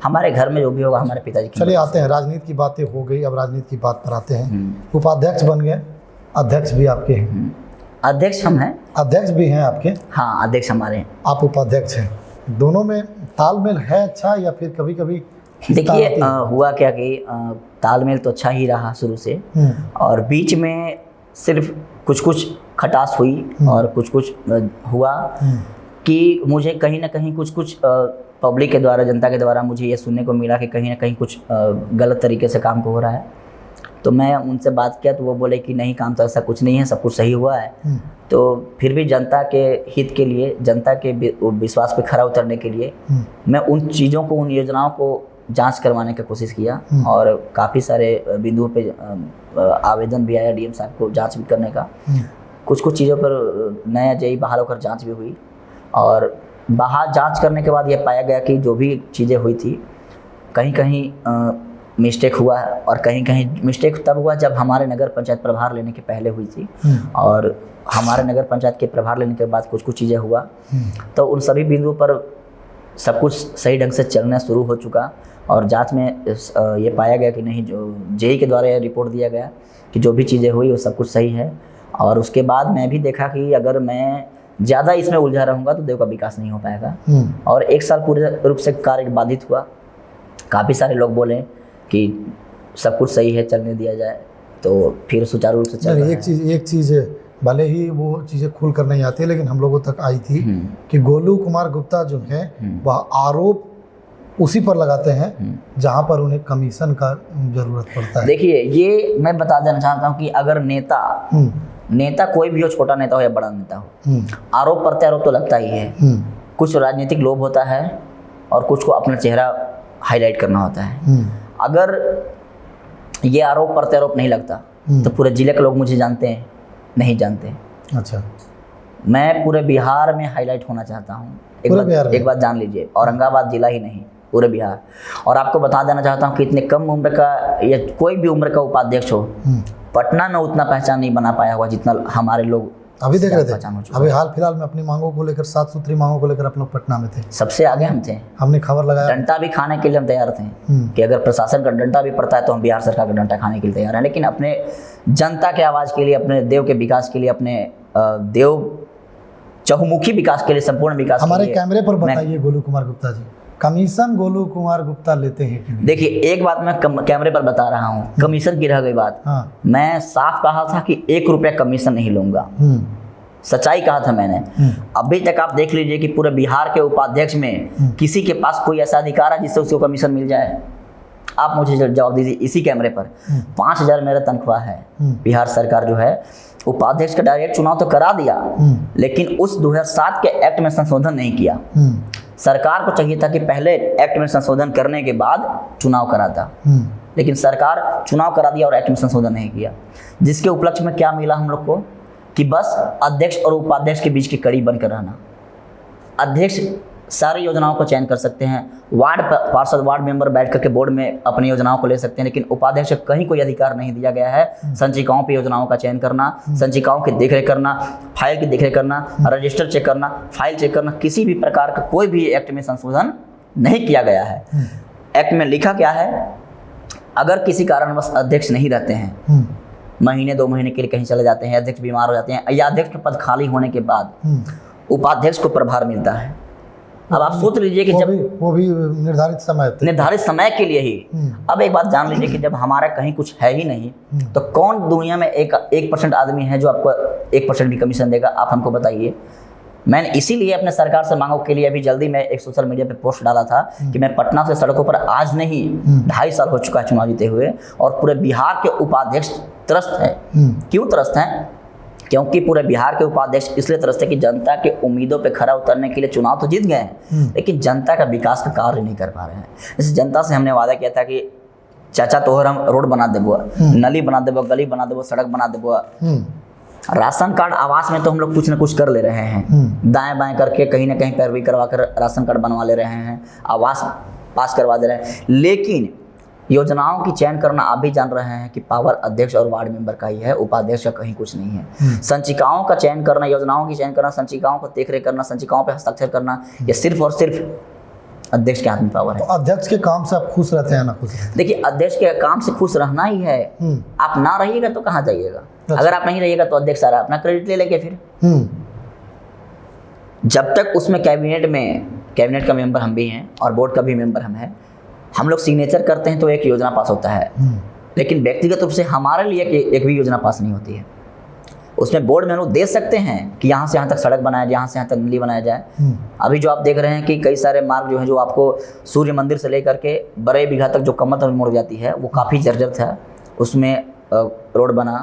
हमारे घर में जो भी होगा हमारे पिताजी की। चलिए आते हैं, राजनीति की बातें हो गई, अब राजनीति की बात पर आते हैं। उपाध्यक्ष बन गए, अध्यक्ष भी आपके हैं? अध्यक्ष हम हैं। अध्यक्ष भी हैं आपके? हाँ, अध्यक्ष हमारे हैं। आप उपाध्यक्ष हैं। दोनों में तालमेल है अच्छा या फिर कभी कभी? देखिए हुआ क्या कि तालमेल तो अच्छा ही रहा शुरू से और बीच में सिर्फ कुछ कुछ खटास हुई और कुछ कुछ हुआ कि मुझे कहीं ना कहीं कुछ कुछ पब्लिक के द्वारा, जनता के द्वारा मुझे ये सुनने को मिला कि कहीं ना कहीं कुछ गलत तरीके से काम को हो रहा है। तो मैं उनसे बात किया तो वो बोले कि नहीं, काम तो ऐसा कुछ नहीं है, सब कुछ सही हुआ है। तो फिर भी जनता के हित के लिए, जनता के विश्वास पे खरा उतरने के लिए मैं उन चीज़ों को, उन योजनाओं को जांच करवाने की कोशिश किया और काफ़ी सारे बिंदुओं पे आवेदन भी आया डीएम साहब को जांच भी करने का। कुछ कुछ चीज़ों पर नया जेई बहाल होकर जांच भी हुई और बाहर जांच करने के बाद ये पाया गया कि जो भी चीज़ें हुई थी कहीं कहीं मिस्टेक हुआ है और कहीं कहीं मिस्टेक तब हुआ जब हमारे नगर पंचायत प्रभार लेने के पहले हुई थी और हमारे नगर पंचायत के प्रभार लेने के बाद कुछ कुछ चीज़ें हुआ। तो उन सभी बिंदुओं पर सब कुछ सही ढंग से चलना शुरू हो चुका और जांच में ये पाया गया कि नहीं, जो जेई के द्वारा ये रिपोर्ट दिया गया कि जो भी चीज़ें हुई वो सब कुछ सही है। और उसके बाद मैं भी देखा कि अगर मैं ज़्यादा इसमें उलझा रहूँगा तो देव का विकास नहीं हो पाएगा। और एक साल पूरे रूप से कार्य बाधित हुआ। काफ़ी सारे लोग बोले कि सब कुछ सही है, चलने दिया जाए, तो फिर सुचारू रूप से चल रहा है। एक चीज़ भले ही वो चीज़ें खुल कर नहीं आती है, लेकिन हम लोगों तक आई थी कि गोलू कुमार गुप्ता जो है वह आरोप उसी पर लगाते हैं जहां पर उन्हें कमीशन का जरूरत पड़ता है। देखिए, ये मैं बता देना चाहता हूं कि अगर नेता कोई भी हो, छोटा नेता हो या बड़ा नेता हो, आरोप प्रत्यारोप तो लगता ही है। कुछ राजनीतिक लोभ होता है और कुछ को अपना चेहरा हाईलाइट करना होता है। अगर ये आरोप प्रत्यारोप नहीं लगता तो पूरे जिले के लोग मुझे जानते हैं, नहीं जानते। अच्छा, मैं पूरे बिहार में हाईलाइट होना चाहता हूँ। एक बात जान लीजिए, औरंगाबाद जिला ही नहीं, पूरे बिहार। और आपको बता देना चाहता हूँ कि इतने कम उम्र का या कोई भी उम्र का उपाध्यक्ष हो, पटना में उतना पहचान नहीं बना पाया हुआ जितना हमारे लोग अभी देख रहे थे। अभी हाल फिलहाल में अपनी मांगों को लेकर, साफ सुथरी मांगों को लेकर आप लोग पटना में थे, सबसे आगे हम थे। हमने खबर लगाया, डंडा भी खाने के लिए हम तैयार थे कि अगर प्रशासन का डंडा भी पड़ता है तो हम बिहार सरकार का डंडा खाने के लिए तैयार हैं। लेकिन अपने जनता के आवाज़ के लिए, अपने देव के विकास के लिए, अपने देव चहुमुखी विकास के लिए, संपूर्ण विकास हमारे कैमरे पर बताइए गोलू कुमार गुप्ता जी, कमीशन गोलू कुमार गुप्ता लेते हैं कि नहीं? देखिए, एक बात मैं कैमरे पर बता रहा हूँ, कमीशन की रह गई बात। मैं साफ कहा था कि 1 रुपया कमीशन नहीं लूंगा, सच्चाई कहा था मैंने। अभी तक आप देख लीजिए कि पूरे बिहार के उपाध्यक्ष में किसी के पास कोई ऐसा अधिकार है जिससे उसको कमीशन मिल जाए? आप मुझे जवाब दीजिए इसी कैमरे पर। 5,000 मेरा तनख्वाह है। बिहार सरकार जो है उपाध्यक्ष का डायरेक्ट चुनाव तो करा दिया, लेकिन उस 2007 के एक्ट में संशोधन नहीं किया। सरकार को चाहिए था कि पहले एक्ट में संशोधन करने के बाद चुनाव कराता, लेकिन सरकार चुनाव करा दिया और एक्ट में संशोधन नहीं किया। जिसके उपलक्ष्य में क्या मिला हम लोग को कि बस अध्यक्ष और उपाध्यक्ष के बीच की कड़ी बनकर रहना। अध्यक्ष सारी योजनाओं को चयन कर सकते हैं, वार्ड पार्षद, वार्ड मेंबर बैठ करके बोर्ड में अपनी योजनाओं को ले सकते हैं, लेकिन उपाध्यक्ष को कहीं कोई अधिकार नहीं दिया गया है संचिकाओं पे योजनाओं का चयन करना, संचिकाओं की देखरेख करना, फाइल की देखरेख करना, रजिस्टर चेक करना, फाइल चेक करना। किसी भी प्रकार का कोई भी एक्ट में संशोधन नहीं किया गया है। एक्ट में लिखा क्या है, अगर किसी कारणवश अध्यक्ष नहीं रहते हैं, महीने 2 महीने के लिए कहीं चले जाते हैं, अध्यक्ष बीमार हो जाते हैं या अध्यक्ष का पद खाली होने के बाद उपाध्यक्ष को प्रभार मिलता है। अब आप सोच लीजिए कि जब वो भी निर्धारित समय के लिए ही। अब एक बात जान लीजिए कि जब हमारा कहीं कुछ है ही नहीं तो कौन दुनिया में 1% आदमी है जो आपको 1% की कमीशन देगा? आप हमको बताइए। मैंने इसीलिए अपने सरकार से मांगों के लिए अभी जल्दी में एक सोशल मीडिया पे पोस्ट डाला था कि मैं पटना से सड़कों पर आज नहीं 2.5 साल हो चुका है चुनाव जीते हुए, और पूरे बिहार के उपाध्यक्ष त्रस्त हैं। क्यों त्रस्त हैं? क्योंकि पूरे बिहार के उपाध्यक्ष इसलिए त्रस्त है कि जनता के उम्मीदों पे खरा उतरने के लिए चुनाव तो जीत गए हैं, लेकिन जनता का विकास का कार्य नहीं कर पा रहे हैं। जैसे जनता से हमने वादा किया था कि चाचा तोहर हम रोड बना देबो, नली बना देबो, गली बना देबो, सड़क बना देबो। राशन कार्ड, आवास में तो हम लोग कुछ न कुछ कर ले रहे हैं, दाएं बाएं करके कहीं ना कहीं पैरवी करवा कर राशन कार्ड बनवा ले रहे हैं, आवास पास करवा दे रहे हैं। लेकिन योजनाओं की चयन करना आप भी जान रहे हैं कि पावर अध्यक्ष और वार्ड मेंबर का ही है, उपाध्यक्ष का कहीं कुछ नहीं है। संचिकाओं का चयन करना, योजनाओं की चयन करना, संचिकाओं को देखरेख करना, संचिकाओं पर हस्ताक्षर करना, ये सिर्फ और सिर्फ अध्यक्ष के हाथ में पावर है। तो अध्यक्ष के काम से आप खुश रहते हैं ना खुश? देखिए, अध्यक्ष के काम से खुश रहना ही है। आप ना रहिएगा तो कहाँ जाइएगा? अगर आप नहीं रहिएगा तो अध्यक्ष सारा अपना क्रेडिट ले लेंगे। फिर जब तक उसमें कैबिनेट का मेंबर हम भी हैं और बोर्ड का भी मेंबर हम लोग सिग्नेचर करते हैं तो एक योजना पास होता है, लेकिन व्यक्तिगत रूप से हमारे लिए एक भी योजना पास नहीं होती है। उसमें बोर्ड में हम लोग दे सकते हैं कि यहाँ से यहाँ तक सड़क बनाया जाए, यहाँ से यहाँ तक नली बनाया जाए। अभी जो आप देख रहे हैं कि कई सारे मार्ग जो है, जो आपको सूर्य मंदिर से लेकर के बड़े बीघा तक जो कमर तक मुड़ जाती है, वो काफ़ी जर्जर था। उसमें रोड बना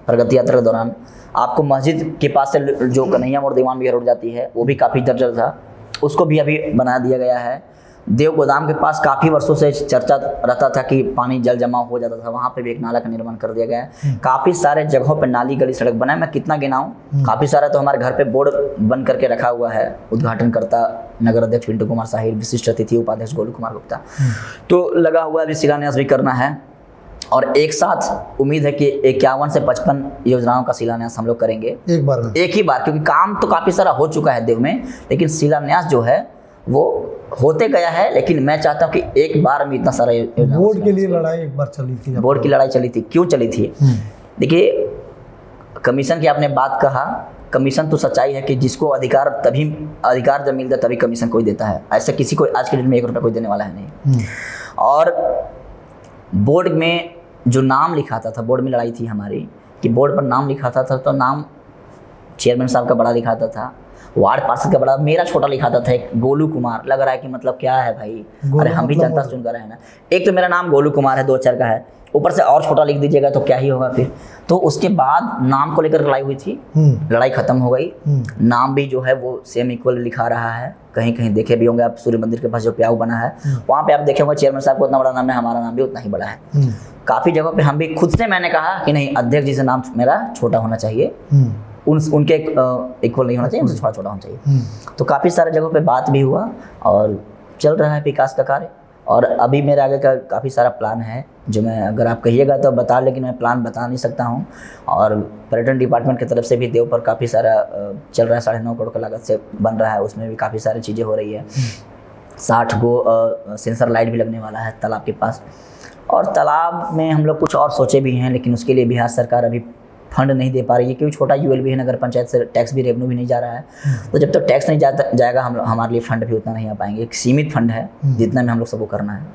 प्रगति यात्रा के दौरान। आपको मस्जिद के पास से जो कन्हैया मोड़ दीवान बिहार रोड जाती है, वो भी काफ़ी जर्जर था, उसको भी अभी बना दिया गया है। देव गोदाम के पास काफ़ी वर्षों से चर्चा रहता था कि पानी जल जमा हो जाता था, वहाँ पे भी एक नाला का निर्माण कर दिया गया है। काफ़ी सारे जगहों पे नाली गली सड़क बनाए, मैं कितना गिनाऊं, काफ़ी सारा। तो हमारे घर पे बोर्ड बन करके रखा हुआ है। उद्घाटनकर्ता नगर अध्यक्ष पिंटू कुमार साहिल, विशिष्ट अतिथि उपाध्यक्ष गोलू कुमार गुप्ता। तो लगा हुआ है, अभी शिलान्यास भी करना है। और एक साथ उम्मीद है कि 51 से 55 योजनाओं का शिलान्यास हम लोग करेंगे एक बार में, एक ही बार, क्योंकि काम तो काफ़ी सारा हो चुका है देव में, लेकिन शिलान्यास जो है वो होते गया है। लेकिन मैं चाहता हूँ कि एक बार में इतना सारा बोर्ड के लिए लड़ाई एक बार चली थी, बोर्ड की लड़ाई चली थी। क्यों चली थी? देखिए, कमीशन की आपने बात कहा, कमीशन तो सच्चाई है कि जिसको अधिकार जब मिलता है तभी कमीशन कोई देता है। ऐसे किसी को आज के दिन में 1 रुपया कोई देने वाला है नहीं। और बोर्ड में जो नाम लिखाता था, बोर्ड में लड़ाई थी हमारी कि बोर्ड पर नाम लिखाता था तो नाम चेयरमैन साहब का बड़ा लिखाता था, वार्ड पार्षद का बड़ा, मेरा छोटा लिखाता था एक गोलू कुमार। लग रहा है कि मतलब क्या है भाई, अरे हम भी जनता से चुनकर है ना। एक तो मेरा नाम गोलू कुमार है, 2 अक्षर का है, ऊपर से और छोटा लिख दीजिएगा तो क्या ही होगा फिर। तो उसके बाद नाम को लेकर लड़ाई हुई थी, लड़ाई खत्म हो गई। नाम भी जो है वो सेम इक्वल लिखा रहा है। कहीं कहीं देखे भी होंगे आप, सूर्य मंदिर के पास जो प्याऊ बना है वहाँ पे आप देखे होंगे चेयरमैन साहब को उतना बड़ा नाम है, हमारा नाम भी उतना ही बड़ा है। काफ़ी जगहों पे हम भी खुद से मैंने कहा कि नहीं, अध्यक्ष जी से नाम मेरा छोटा होना चाहिए, उनके इक्वल नहीं होना चाहिए, उनसे छोटा होना चाहिए। तो काफ़ी सारे जगहों पे बात भी हुआ और चल रहा है विकास का कार्य। और अभी मेरे आगे का काफ़ी सारा प्लान है, जो मैं, अगर आप कहिएगा तो बता, लेकिन मैं प्लान बता नहीं सकता हूँ। और पर्यटन डिपार्टमेंट की तरफ से भी देव पर काफ़ी सारा चल रहा है, 9.5 करोड़ का लागत से बन रहा है, उसमें भी काफ़ी सारी चीज़ें हो रही है। 60 गो सेंसर लाइट भी लगने वाला है तालाब के पास। और तालाब में हम लोग कुछ और सोचे भी हैं, लेकिन उसके लिए बिहार सरकार अभी फंड नहीं दे पा रही है, क्योंकि छोटा यूएलबी है, नगर पंचायत से टैक्स भी, रेवेन्यू भी नहीं जा रहा है। तो जब तक टैक्स नहीं जाएगा हमारे लिए फंड भी उतना नहीं आ पाएंगे। एक सीमित फंड है, जितना में हम लोग सबको करना है।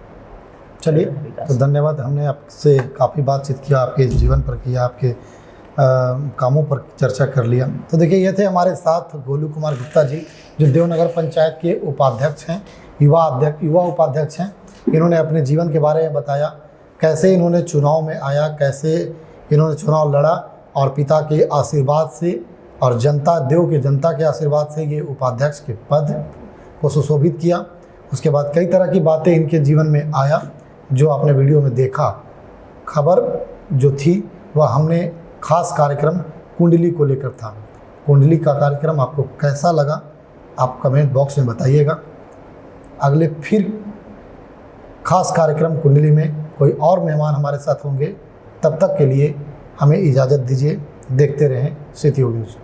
चलिए, तो धन्यवाद। हमने आपसे काफ़ी बातचीत किया, आपके जीवन पर किया, आपके कामों पर चर्चा कर लिया। तो देखिए, ये थे हमारे साथ गोलू कुमार गुप्ता जी, जो देवनगर पंचायत के उपाध्यक्ष हैं, युवा उपाध्यक्ष हैं। इन्होंने अपने जीवन के बारे में बताया, कैसे इन्होंने चुनाव में आया, कैसे इन्होंने चुनाव लड़ा और पिता के आशीर्वाद से और जनता के आशीर्वाद से ये उपाध्यक्ष के पद को सुशोभित किया। उसके बाद कई तरह की बातें इनके जीवन में आया, जो आपने वीडियो में देखा। खबर जो थी वह हमने खास कार्यक्रम कुंडली को लेकर था। कुंडली का कार्यक्रम आपको कैसा लगा, आप कमेंट बॉक्स में बताइएगा। अगले फिर खास कार्यक्रम कुंडली में कोई और मेहमान हमारे साथ होंगे। तब तक के लिए हमें इजाज़त दीजिए। देखते रहें सिटी न्यूज़।